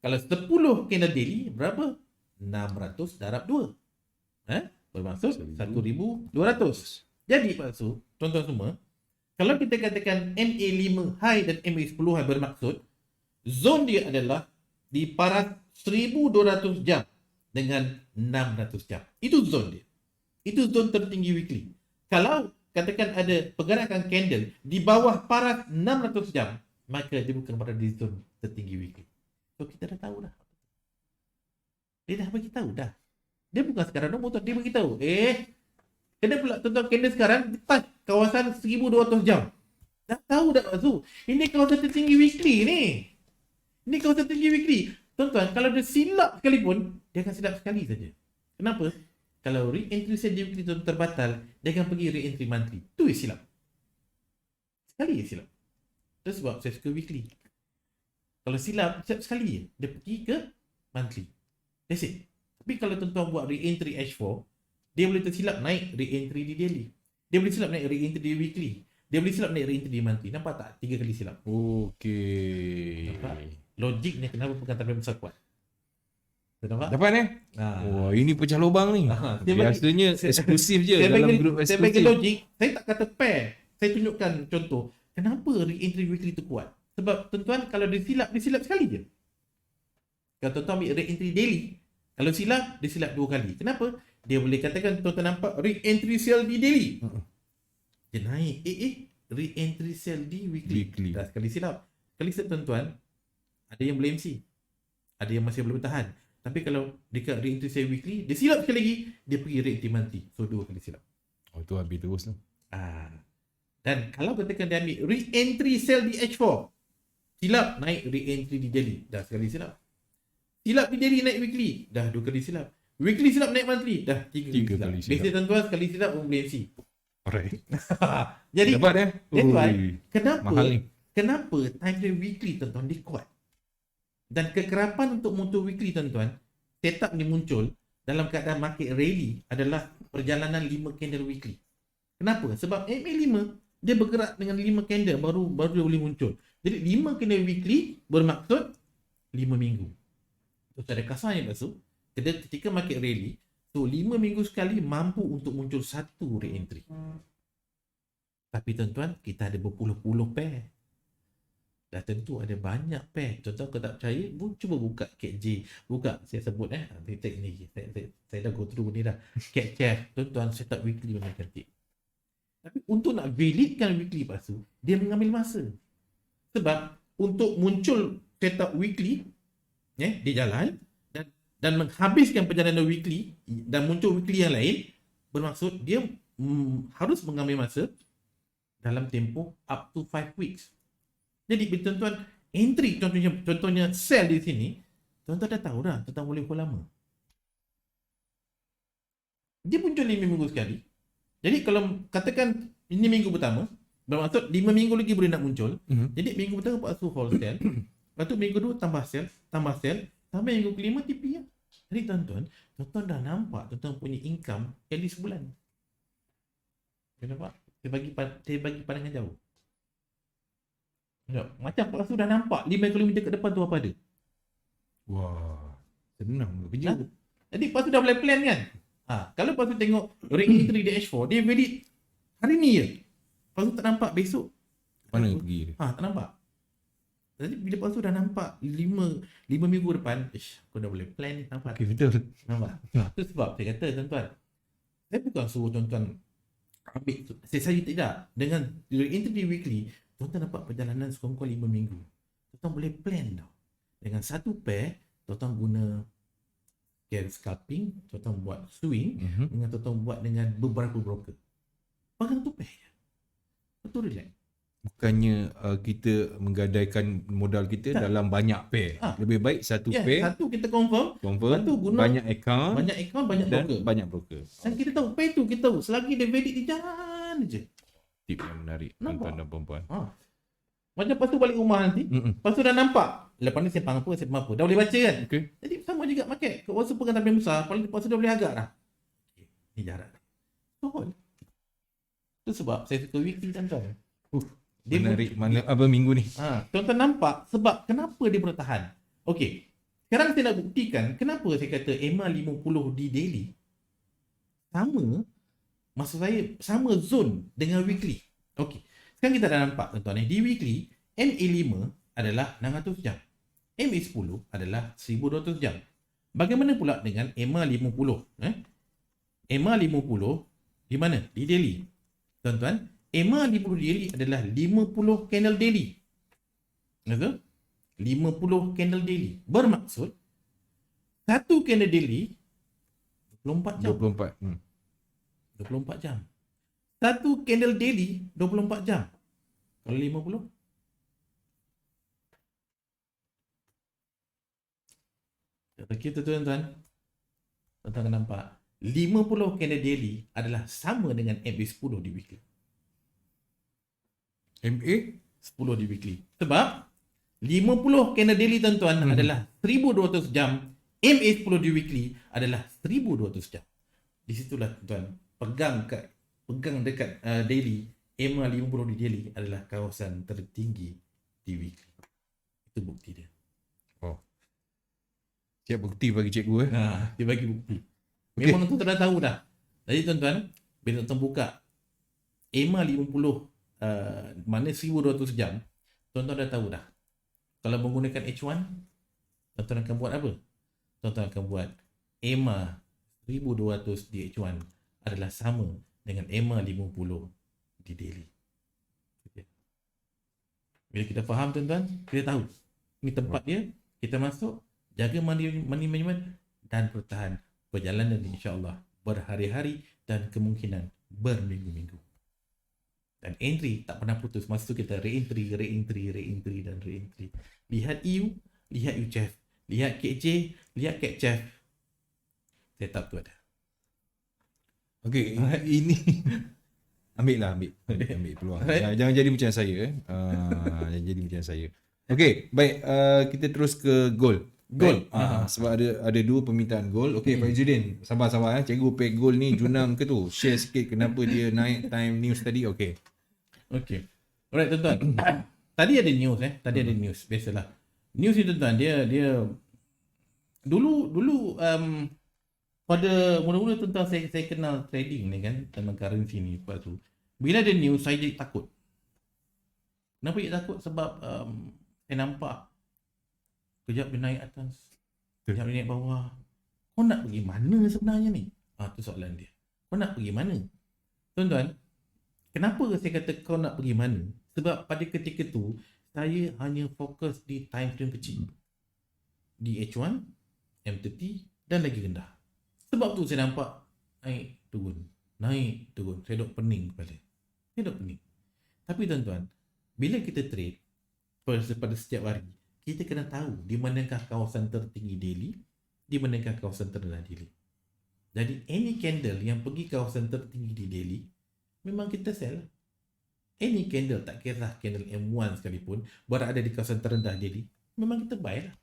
Kalau 10 candle daily berapa? 600 darab 2. Bermaksud 1200. Jadi Pak Su, tuan-tuan semua, kalau kita katakan MA5 high dan MA10 high bermaksud zone dia adalah di paras 1200 jam dengan 600 jam. Itu zone dia. Itu zone tertinggi weekly. Kalau katakan ada pergerakan candle di bawah paras 600 jam, maka dia bukan berada di zone tertinggi weekly. So kita dah tahu dah. Dia dah bagi tahu dah. Dia bukan sekarang nombor tu, dia bagi tahu. Kena pula tuan-tuan candle sekarang touch kawasan 1200 jam. Dah tahu dah tu. Ini kawasan tertinggi weekly ni. Ini kawasan tertinggi weekly. Tuan-tuan, kalau dia silap sekalipun, dia akan silap sekali saja. Kenapa? Kalau re-entry sell weekly tu terbatal, dia akan pergi re-entry monthly. Tu yang silap. Sekali yang silap. Itu sebab saya suka weekly. Kalau silap sekali je, dia pergi ke monthly. That's it. Tapi kalau tuan-tuan buat re-entry H4, dia boleh tersilap naik re-entry di daily. Dia boleh silap naik re-entry di weekly. Dia boleh silap naik re-entry di monthly. Nampak tak? 3 kali silap. Okey. Nampak? Logiknya kenapa pengantar besar kuat. Nampak? Dapat Wah, ini pecah lubang ni. Biasanya eksklusif je dalam grup eksklusif. Saya bagi logik, saya tak kata pair. Saya tunjukkan contoh. Kenapa re-entry weekly tu kuat? Sebab tuan-tuan kalau dia silap sekali je. Kalau tuan-tuan ambil re-entry daily, kalau silap, dia silap 2 kali. Kenapa? Dia boleh katakan tuan-tuan nampak re-entry sell di daily. Dia naik. Re-entry sell di weekly. Dah sekali silap. Sekali silap tuan-tuan, ada yang boleh MC. Ada yang masih boleh bertahan. Tapi kalau dekat re-entry sell weekly, dia silap sekali lagi, dia pergi re-entry monthly. So 2 kali silap. Oh, tu habis terus lah. Dan kalau katakan dia ambil re-entry sell di H4, silap naik re-entry di daily. Dah sekali silap. Silap di daily naik weekly. Dah 2 kali silap. Weekly silap naik monthly. Dah 3 kali silap. Biasanya tuan-tuan sekali silap pun boleh MC. Alright. Jadi dapat kenapa time frame weekly tuan-tuan dia kuat? Dan kekerapan untuk motor weekly tuan-tuan, setup ni muncul dalam keadaan market rally adalah perjalanan 5 candle weekly. Kenapa? Sebab MA5 dia bergerak dengan 5 candle baru dia boleh muncul. Jadi 5 candle weekly bermaksud 5 minggu. So secara kasarnya maksud ketika market rally, so 5 minggu sekali mampu untuk muncul satu re-entry. Tapi tuan-tuan, kita ada berpuluh-puluh pair. Dah tentu ada banyak pair. Tuan-tuan kalau tak percaya, cuba buka KJ. Buka, saya sebut saya dah go through ni dah. Catchef, tuan-tuan setup weekly memang cantik. Tapi untuk nak validkan weekly lepas tu, dia mengambil masa. Sebab untuk muncul setup weekly, dia jalan dan menghabiskan perjalanan weekly dan muncul weekly yang lain, bermaksud dia harus mengambil masa dalam tempoh up to 5 weeks. Jadi bila tuan-tuan entry contohnya sell di sini, tuan-tuan dah tahu dah tuan-tuan boleh hold lama. Dia muncul 5 minggu sekali. Jadi kalau katakan ini minggu pertama, bermaksud 5 minggu lagi boleh nak muncul. Jadi minggu pertama lepas tu hold sell. Lepas tu minggu 2 tambah sell, sampai minggu kelima TP lah. Jadi tuan-tuan dah nampak tuan-tuan punya income at least sebulan. Nampak? Saya bagi pandangan jauh. Macam lepas tu dah nampak 5 km ke depan tu apa ada. Wah, senang kerja. Jadi lepas tu dah boleh plan kan. Kalau lepas tu tengok re-entry di H4, dia valid hari ni je. Lepas tu tak nampak besok. Mana pergi? Tak nampak. Jadi bila lepas tu dah nampak 5 minggu depan, aku dah boleh plan ni. Nampak? Okay, betul. Nampak? Itu sebab saya kata tuan-tuan, saya bukan suruh tuan-tuan ambil, saya tidak. Dengan re-entry weekly, tuan-tuan dapat perjalanan sekurang-kurang 5 minggu. Tuan-tuan boleh plan tau. Dengan satu pair, tuan-tuan guna scalping, tuan-tuan buat swing, dengan tuan-tuan buat dengan beberapa broker. Pegang tu pair je. Betul relax. Bukannya kita menggadaikan modal kita dalam banyak pair. Lebih baik satu pair. Satu kita confirm, tu guna banyak account, banyak broker. Banyak broker. Dan kita tahu pair tu, kita tahu selagi dia valid di jalan je. Tip yang menarik tuan-tuan dan puan-puan. Macam lepas tu balik rumah nanti, lepas tu dah nampak. Lepas ni sembang apa, dah boleh baca kan. Jadi sama juga market. Walaupun pengantar yang besar, lepas tu dah boleh agak dah. Ni jarak. Betul. Itu sebab saya suka weekly tuan-tuan. Menarik apa minggu ni. Tuan-tuan nampak sebab kenapa dia bertahan. Okey. Sekarang saya nak buktikan kenapa saya kata EMA 50 di daily sama, maksud saya sama zone dengan weekly. Okey. Sekarang kita dah nampak tuan-tuan di weekly MA5 adalah 600 jam. MA10 adalah 1200 jam. Bagaimana pula dengan EMA 50? EMA 50 di mana? Di daily. Tuan-tuan, EMA 50 daily adalah 50 candle daily. Betul? 50 candle daily. Bermaksud, satu candle daily 24 jam. 24 jam. Satu candle daily 24 jam. Kalau 50? Kita tuan-tuan. Tuan-tuan akan nampak. 50 candle daily adalah sama dengan MA10 di weekly. MA 10 di weekly. Sebab 50 candle daily tuan-tuan adalah 1200 jam. MA10 di weekly adalah 1200 jam. Di situlah tuan pegang dekat daily. EMA 50 di daily adalah kawasan tertinggi di weekly. Itu bukti dia. Oh. Siap bukti bagi cikgu Dia bagi bukti. Memang tuan-tuan dah tahu dah. Jadi tuan-tuan, bila tuan buka EMA 50 mana 1200 jam, tuan-tuan dah tahu dah. Kalau menggunakan H1, tuan-tuan akan buat apa? Tuan-tuan akan buat EMA 1200 di H1 adalah sama dengan EMA 50 di daily. Bila kita faham tuan-tuan, kita tahu ini tempat dia, kita masuk, jaga money management dan bertahan perjalanan ni insya-Allah berhari-hari dan kemungkinan berminggu-minggu. Dan entry tak pernah putus. Masa tu kita re-entry dan re-entry. Lihat EU, lihat UCHEF, lihat KJ, lihat KCHEF. Setup tu ada. Okey, ini ambil peluang. Jangan jadi macam saya. Jangan jadi macam saya. Okey, baik, kita terus ke gold. Sebab ada dua permintaan gold. Okey, Pak Izzuddin, sabar. Cikgu pay gold ni junang ke tu? Share sikit kenapa dia naik time news tadi. Okey. Alright tuan-tuan. Tadi ada news. Biasalah. News ni tuan-tuan, dia dulu pada mula-mula tuan-tuan saya kenal trading ni kan, tentang currency ni. Lepas tu bila ada news saya jadi takut. Kenapa jadi takut? Sebab saya nampak kejap dia naik atas, kejap dia naik bawah. Kau nak pergi mana sebenarnya ni? Tu soalan dia. Kau nak pergi mana? Tuan-tuan, kenapa saya kata kau nak pergi mana? Sebab pada ketika tu saya hanya fokus di time frame kecil. Di H1, M30 dan lagi rendah. Sebab tu saya nampak naik turun. Saya duk pening kepala. Tapi tuan-tuan, bila kita trade pada setiap hari, kita kena tahu di manakah kawasan tertinggi daily, di manakah kawasan terendah daily. Jadi any candle yang pergi kawasan tertinggi di daily, memang kita sell. Any candle, tak kira candle M1 sekalipun, berada di kawasan terendah daily, memang kita buy lah.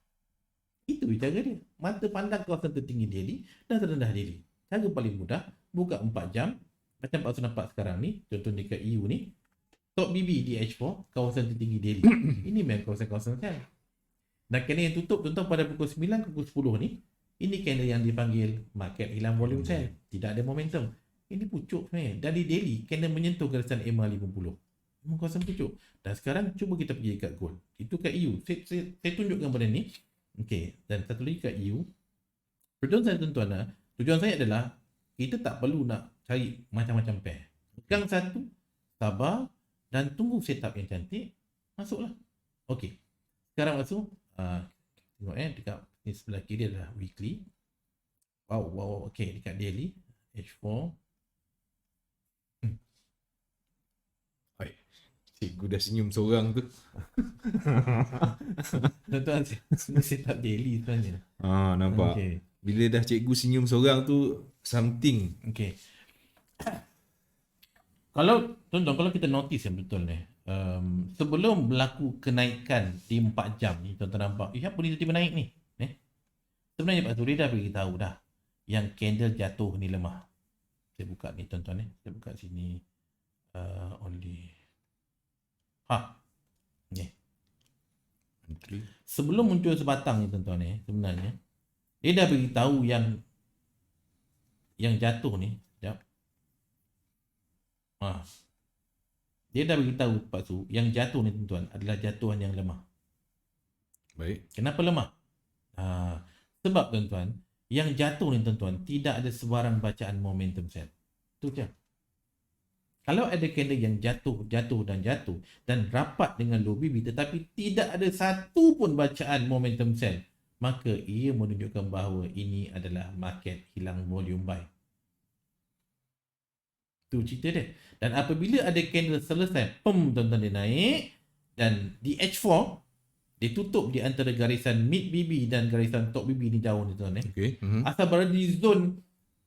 Itu cara dia. Mata pandang kawasan tertinggi daily dan terendah daily. Cara paling mudah, buka 4 jam. Macam Pak Su nampak sekarang ni, contoh dekat EU ni, top BB di H4, kawasan tertinggi daily. Ini memang kawasan-kawasan sell. Dan candle yang tutup tuan-tuan pada pukul 9 ke pukul 10 ni, ini candle yang dipanggil market hilang volume sell. Tidak ada momentum. Ini pucuk sebenarnya. Dan di daily, candle menyentuh garisan EMA 50. Memang kawasan pucuk. Dan sekarang cuba kita pergi kat gold. Itu kat EU. Saya tunjukkan benda ni. Okey. Dan satu lagi kat EU. Tujuan saya adalah kita tak perlu nak cari macam-macam pair. Pegang satu, sabar dan tunggu setup yang cantik. Masuklah. Okey. Sekarang masuk. Tengok dekat ni sebelah kiri adalah weekly. Wow. Okey, dekat daily H4. Cikgu dah senyum seorang tu. Tuan-tuan, setup daily sebenarnya. Nampak. Okay. Bila dah cikgu senyum seorang tu something. Okey. Kalau kita notice yang betul ni, sebelum berlaku kenaikan di 4 jam ni, tuan-tuan nampak, apa ni tiba-tiba naik ni? Sebenarnya Pak Suri dah beritahu dah yang candle jatuh ni lemah. Saya buka ni tuan-tuan ni. Saya buka sini. Only. Ni. Sebelum muncul sebatang ni tuan-tuan ni, sebenarnya dia dah beritahu yang jatuh ni. Sekejap. Dia dah beritahu Pak Su, yang jatuh ni tuan-tuan adalah jatuhan yang lemah. Baik. Kenapa lemah? Sebab tuan-tuan, yang jatuh ni tuan-tuan tidak ada sebarang bacaan momentum sell. Itu je. Kalau ada candle yang jatuh dan rapat dengan low BB tetapi tidak ada satu pun bacaan momentum sell, maka ia menunjukkan bahawa ini adalah market hilang volume buy. Itu cerita dia. Dan apabila ada candle selesai, tuan-tuan dia naik dan di H4 dia tutup di antara garisan mid BB dan garisan top BB ni jauh ni tuan-tuan. Okay. Asal berada di zone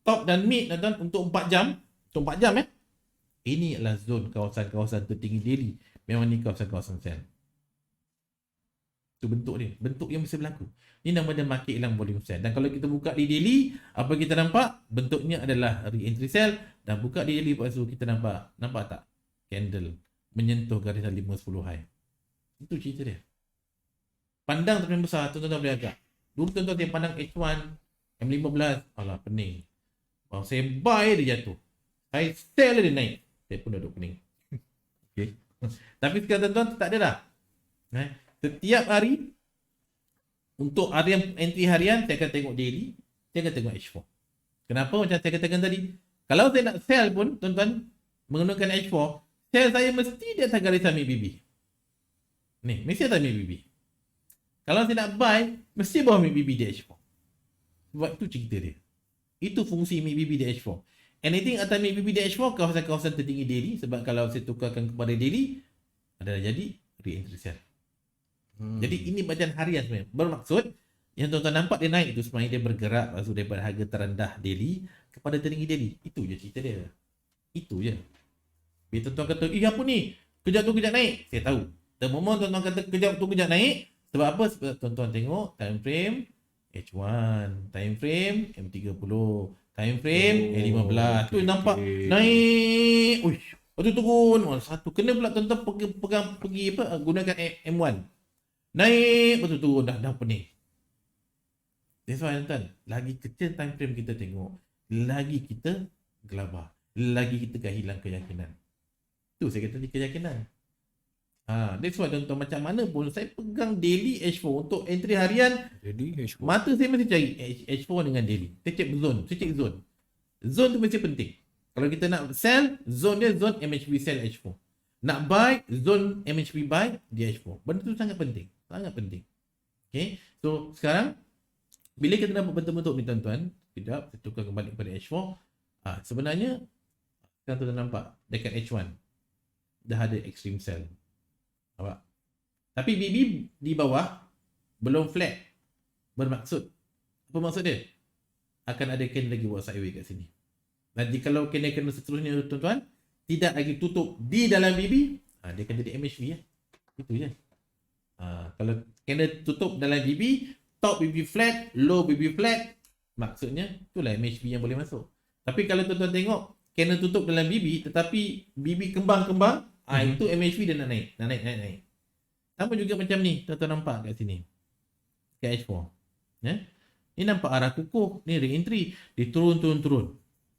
top dan mid tuan-tuan untuk 4 jam. Untuk 4 jam ini adalah zon kawasan-kawasan tertinggi daily. Memang ni kawasan-kawasan sell. Itu bentuk dia. Bentuk yang bisa berlaku. Ini nama dia market hilang volume sell. Dan kalau kita buka di daily, apa kita nampak? Bentuknya adalah re-entry sell. Dan buka di daily, lepas tu kita nampak tak? Candle menyentuh garisan 5-10 high. Itu cerita dia. Pandang trend besar, tuan-tuan boleh agak. Dulu tuan-tuan yang pandang H1, M15, alah pening. Kalau saya buy dia jatuh. Saya sell dia naik. Saya pun duduk pening. Okay. Tapi sekarang tuan-tuan tak ada dah. Setiap hari, untuk harian entry harian, saya akan tengok daily, saya akan tengok H4. Kenapa? Macam saya katakan tadi, kalau saya nak sell pun, tuan-tuan, menggunakan H4, sell saya mesti di atas garisan MACD. Ni, mesti atas MACD. Kalau saya nak buy, mesti bawah MACD di H4. Sebab itu cerita dia. Itu fungsi MACD di H4. Anything atas MACD di H4, kawasan-kawasan tertinggi daily, sebab kalau saya tukarkan kepada daily, adalah jadi re-entry sell. Jadi ini bacaan harian sebenarnya. Bermaksud yang tuan-tuan nampak dia naik itu sebenarnya dia bergerak maksud daripada harga terendah daily kepada tertinggi daily. Itu je cerita dia. Itu je. Bila tuan-tuan kata, apa ni? Kejap tu kejap naik. Saya tahu. The moment tuan-tuan kata kejap tu kejap naik, sebab apa? Sebab tuan-tuan tengok time frame H1, time frame M30, time frame M15. Tu nampak naik. Uish. Lepas tu turun. Satu. Kena pula tuan-tuan pergi gunakan M1. Naik betul turun dah pening. That's why tuan, lagi kecil time frame kita tengok, lagi kita gelabah, lagi kita kehilang keyakinan. Tu saya kata keyakinan. That's why tuan-tuan macam mana pun saya pegang daily H4 untuk entry harian. Jadi H4. Mata saya mesti cari H4 dengan daily. Saya check zone. Zone tu mesti penting. Kalau kita nak sell, zone dia zone MHB sell H4. Nak buy, zone MHB buy di H4. Benda tu sangat penting. Sangat penting. Okay. So, sekarang, bila kita dapat bentuk-bentuk ni tuan-tuan, sekejap, saya tukar kembali kepada H4. Sebenarnya, sekarang tuan-tuan nampak, dekat H1, dah ada extreme sell. Nampak? Tapi BB di bawah, belum flat. Bermaksud, apa maksud dia? Akan ada candle lagi buat sideways kat sini. Dan jikalau candle seterusnya tuan-tuan, tidak lagi tutup di dalam BB, dia akan jadi MHB ya. Itu je. Kalau candle tutup dalam BB, top BB flat, low BB flat, maksudnya itulah MHB yang boleh masuk. Tapi kalau tuan-tuan tengok candle tutup dalam BB tetapi BB kembang-kembang, itu MHB dia nak naik. Sama juga macam ni, tuan-tuan nampak kat sini. Kat H4. Ni nampak arah kukuh, ni re-entry, dia turun.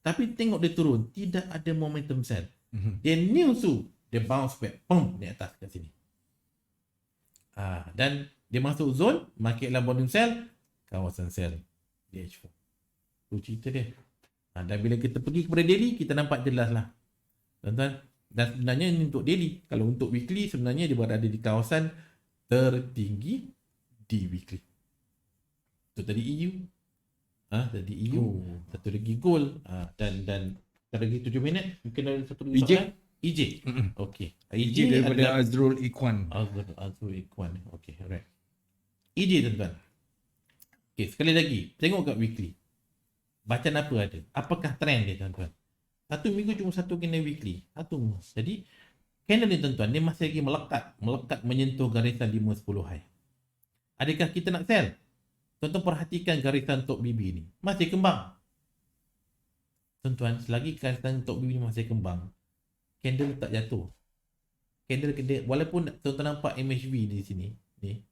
Tapi tengok dia turun, tidak ada momentum sell. Dia new dia bounce back, di atas kat sini. Dan dia masuk zone, market dalam volume sell, kawasan sell di H4. Itu cerita dia. Dan bila kita pergi kepada daily, kita nampak jelas lah. Tuan-tuan, dan sebenarnya ini untuk daily. Kalau untuk weekly, sebenarnya dia berada di kawasan tertinggi di weekly. Itu tadi EU. Tadi EU. Satu lagi gold. Dan satu lagi 7 minit. Mungkin ada satu lagi soalan. EJ. Okay. EJ daripada Azrul Ikhwan. Azrul Ikhwan. Okay, alright. EJ tuan-tuan. Okay, sekali lagi. Tengok kat weekly. Bacaan apa ada? Apakah trend dia tuan-tuan? Satu minggu cuma satu candle weekly. Jadi, candle ni tuan-tuan, dia masih lagi melekat menyentuh garisan 5-10 high. Adakah kita nak sell? Tuan-tuan perhatikan garisan top BB ni. Masih kembang. Tuan-tuan, selagi garisan top BB ni masih kembang, candle tak jatuh. Candle walaupun tuan-tuan nampak MHB di sini, ni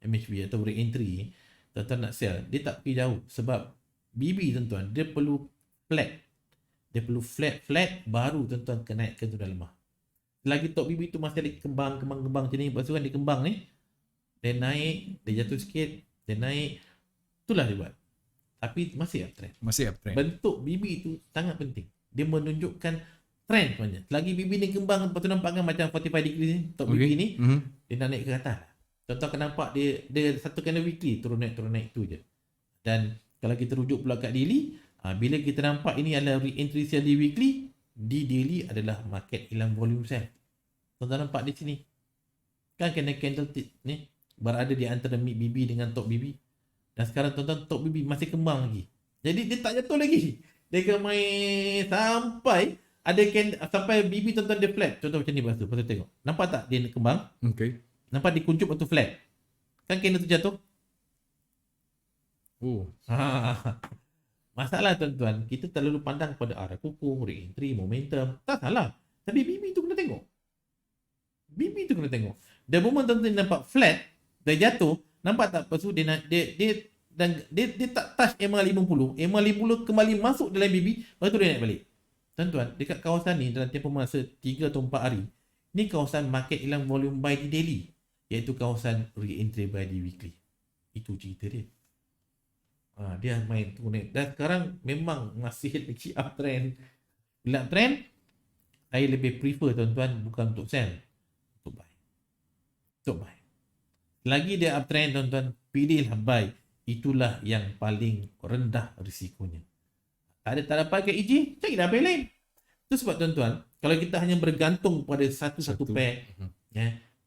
MHB atau re-entry, tuan-tuan nak sell, dia tak pergi jauh sebab BB tuan-tuan, dia perlu flat. Dia perlu flat baru tuan-tuan kena naikkan tu dah lemah. Selagi top BB tu masih lagi kembang macam ni, lepas tu kan dia kembang ni, dia naik, dia jatuh sikit, dia naik, itulah dia buat. Tapi masih uptrend. Bentuk BB tu sangat penting. Dia menunjukkan trend sebenarnya. Selagi BB ni kembang, lepas tu nampak kan macam 45 degree ni, top BB ni, dia nak naik ke atas. Tuan-tuan akan nampak dia satu kena weekly, turun naik tu je. Dan kalau kita rujuk pula kat daily, bila kita nampak ini adalah re-entry sell di weekly, di daily adalah market hilang volume sell. Tuan-tuan nampak di sini. Kan candle ni berada di antara mid BB dengan top BB. Dan sekarang tuan-tuan top BB masih kembang lagi. Jadi dia tak jatuh lagi. Dia akan main sampai ada sampai BB tuan-tuan dia flat. Contoh macam ni lepas tu tengok. Nampak tak dia kembang? Okay. Nampak dia kuncup atau flat. kan candle tu jatuh. Oh. Masalah tuan-tuan, kita terlalu pandang pada arah kukuh, re-entry, momentum. Tak salah. Tapi BB tu kena tengok. BB tu kena tengok. The moment tuan-tuan nampak flat, dah jatuh, nampak tak? Lepas tu dia tak touch MA50. MA50 kembali masuk dalam BB, lepas tu dia naik balik. Tuan-tuan, dekat kawasan ni dalam tempoh masa 3 atau 4 hari, ni kawasan market hilang volume buy di daily, iaitu kawasan re-entry buy di weekly. Itu cerita dia. Dia main turun. Dan sekarang memang masih lagi uptrend. Bila uptrend, saya lebih prefer tuan-tuan bukan untuk sell, untuk buy. Untuk buy. Lagi dia uptrend tuan-tuan, pilihlah buy. Itulah yang paling rendah risikonya. Tak dapat ke EG, carilah pair lain. Itu sebab tuan-tuan, kalau kita hanya bergantung pada satu pair,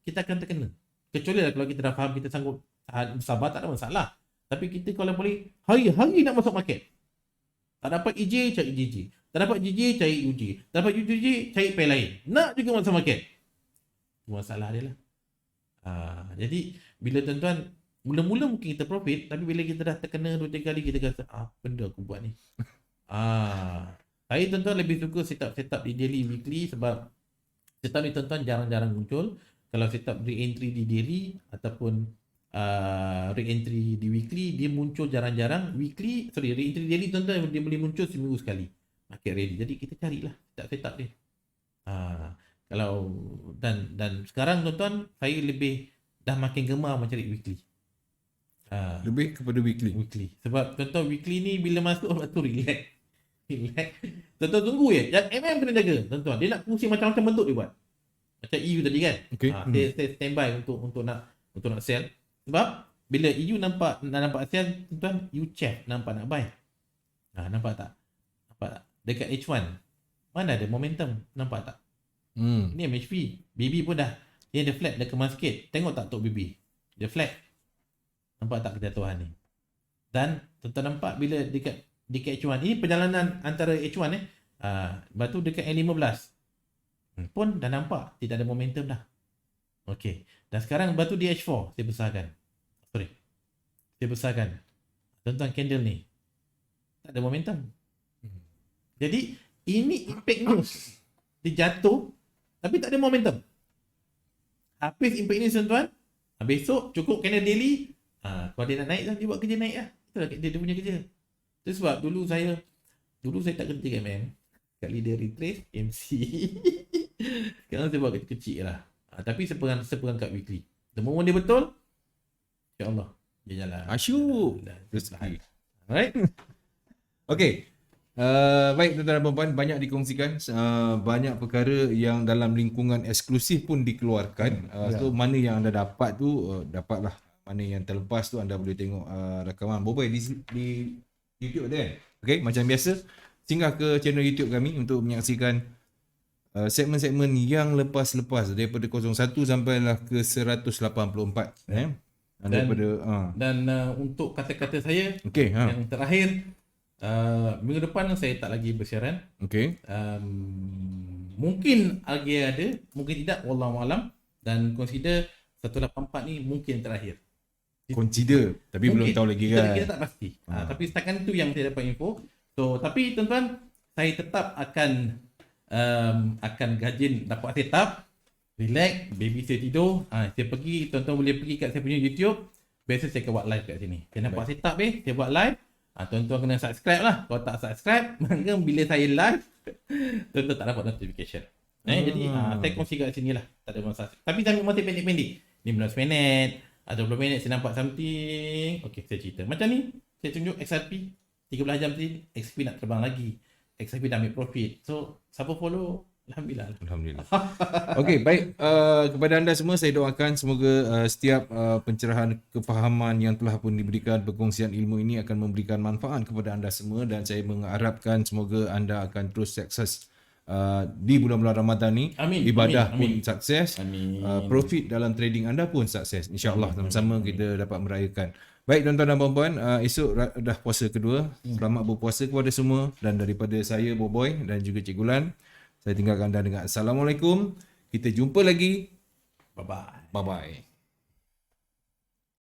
kita akan terkena. Kecuali kalau kita dah faham, kita sanggup sabar, tak ada masalah. Tapi kita kalau boleh hari-hari nak masuk market, tak dapat EJ, cari EJ. Tak dapat EJ, cari UJ. Tak dapat UJ, cari pair lain. Nak juga masuk market. Itu masalah dia lah. Jadi bila tuan-tuan, mula-mula mungkin kita profit, tapi bila kita dah terkena 2-3 kali, kita rasa benda aku buat ni. Saya tuan-tuan lebih suka setup di daily, weekly, sebab setup ni tuan-tuan jarang-jarang muncul. Kalau setup re-entry di daily ataupun re-entry di weekly, dia muncul jarang-jarang. Re-entry daily tuan-tuan, dia boleh muncul seminggu sekali. Market ready. Jadi kita carilah setup dia. Kalau dan sekarang tuan-tuan, saya lebih dah makin gemar mencari weekly. Lebih kepada weekly. Sebab tuan-tuan, weekly ni bila masuk lepas tu relax. Tuan-tuan tunggu je. Yang MM kena jaga tuan-tuan. Dia nak pusing macam-macam bentuk dia buat. Macam EU tadi kan. Okay. Saya standby untuk nak sell. Sebab bila EU nampak sell, tuan-tuan, you check nampak nak buy. Nampak tak? Dekat H1 mana ada momentum, nampak tak? Ni MHP, BB pun dah dia ada flat, dah kemas sikit. Tengok tak tok BB, dia flat. Nampak tak kejatuhan ni? Dan tuan-tuan nampak bila dekat H1 ini perjalanan antara H1 lepas tu dekat N15 pun dah nampak tidak ada momentum dah. Okey. Dan sekarang batu di H4 saya besarkan. Tuan-tuan, candle ni tak ada momentum. Jadi ini impact news. Dia jatuh tapi tak ada momentum. Habis impact news tuan-tuan, besok cukup candle daily. Kalau dia nak naik, dia buat kerja naik lah. Itulah dia punya kerja. Itu sebab dulu saya tak kerja kat MM, kat leader retrace MC. Sekarang saya buat kecil lah. Tapi sepegang kat weekly. The moment dia betul, insya-Allah dia jalan. Asyuk rezeki. Alright. Okay. Baik tuan-tuan dan puan-puan, banyak dikongsikan, banyak perkara yang dalam lingkungan eksklusif pun dikeluarkan. So mana yang anda dapat tu dapatlah, mana yang terlepas tu anda boleh tengok rakaman Boboy di YouTube dia kan. Okay, macam biasa singgah ke channel YouTube kami untuk menyaksikan segmen-segmen yang lepas-lepas daripada 01 sampailah ke 184 dan untuk kata-kata saya yang terakhir, minggu depan saya tak lagi bersiaran. Mungkin lagi ada, mungkin tidak, wallahualam. Dan consider 184 ni mungkin terakhir. Consider, tapi mungkin, belum tahu lagi kan. Kita tak pasti. Tapi setakat itu yang saya dapat info. So, tapi tuan-tuan, saya tetap akan gajin dapat setup, relax, baby saya tidur. Saya pergi, tuan-tuan boleh pergi kat saya punya YouTube. Biasa saya akan buat live kat sini. Saya nampak setup saya buat live. Tuan-tuan kena subscribe lah. Kalau tak subscribe, maka bila saya live, tuan-tuan tak dapat notification. Jadi saya kongsi kat sini lah. Tak ada masalah. Tapi saya ambil masa pendek-pendek. 15 minit, 20 minit saya nampak something. Okay, saya cerita. Macam ni, saya tunjuk XRP 13 jam tadi, XRP nak terbang lagi. XRP dah ambil profit. So, siapa follow, Alhamdulillah. Okey, baik. Kepada anda semua, saya doakan semoga setiap pencerahan kefahaman yang telah pun diberikan, perkongsian ilmu ini akan memberikan manfaat kepada anda semua, dan saya mengharapkan semoga anda akan terus sukses di bulan-bulan Ramadan ni. Ibadah pun sukses, profit dalam trading anda pun sukses. InsyaAllah sama-sama kita dapat merayakan. Baik tuan-tuan dan puan-puan, esok dah puasa kedua. Selamat berpuasa kepada semua, dan daripada saya Boboy dan juga Cik Gulan, saya tinggalkan anda dengan Assalamualaikum. Kita jumpa lagi. Bye-bye. Bye-bye.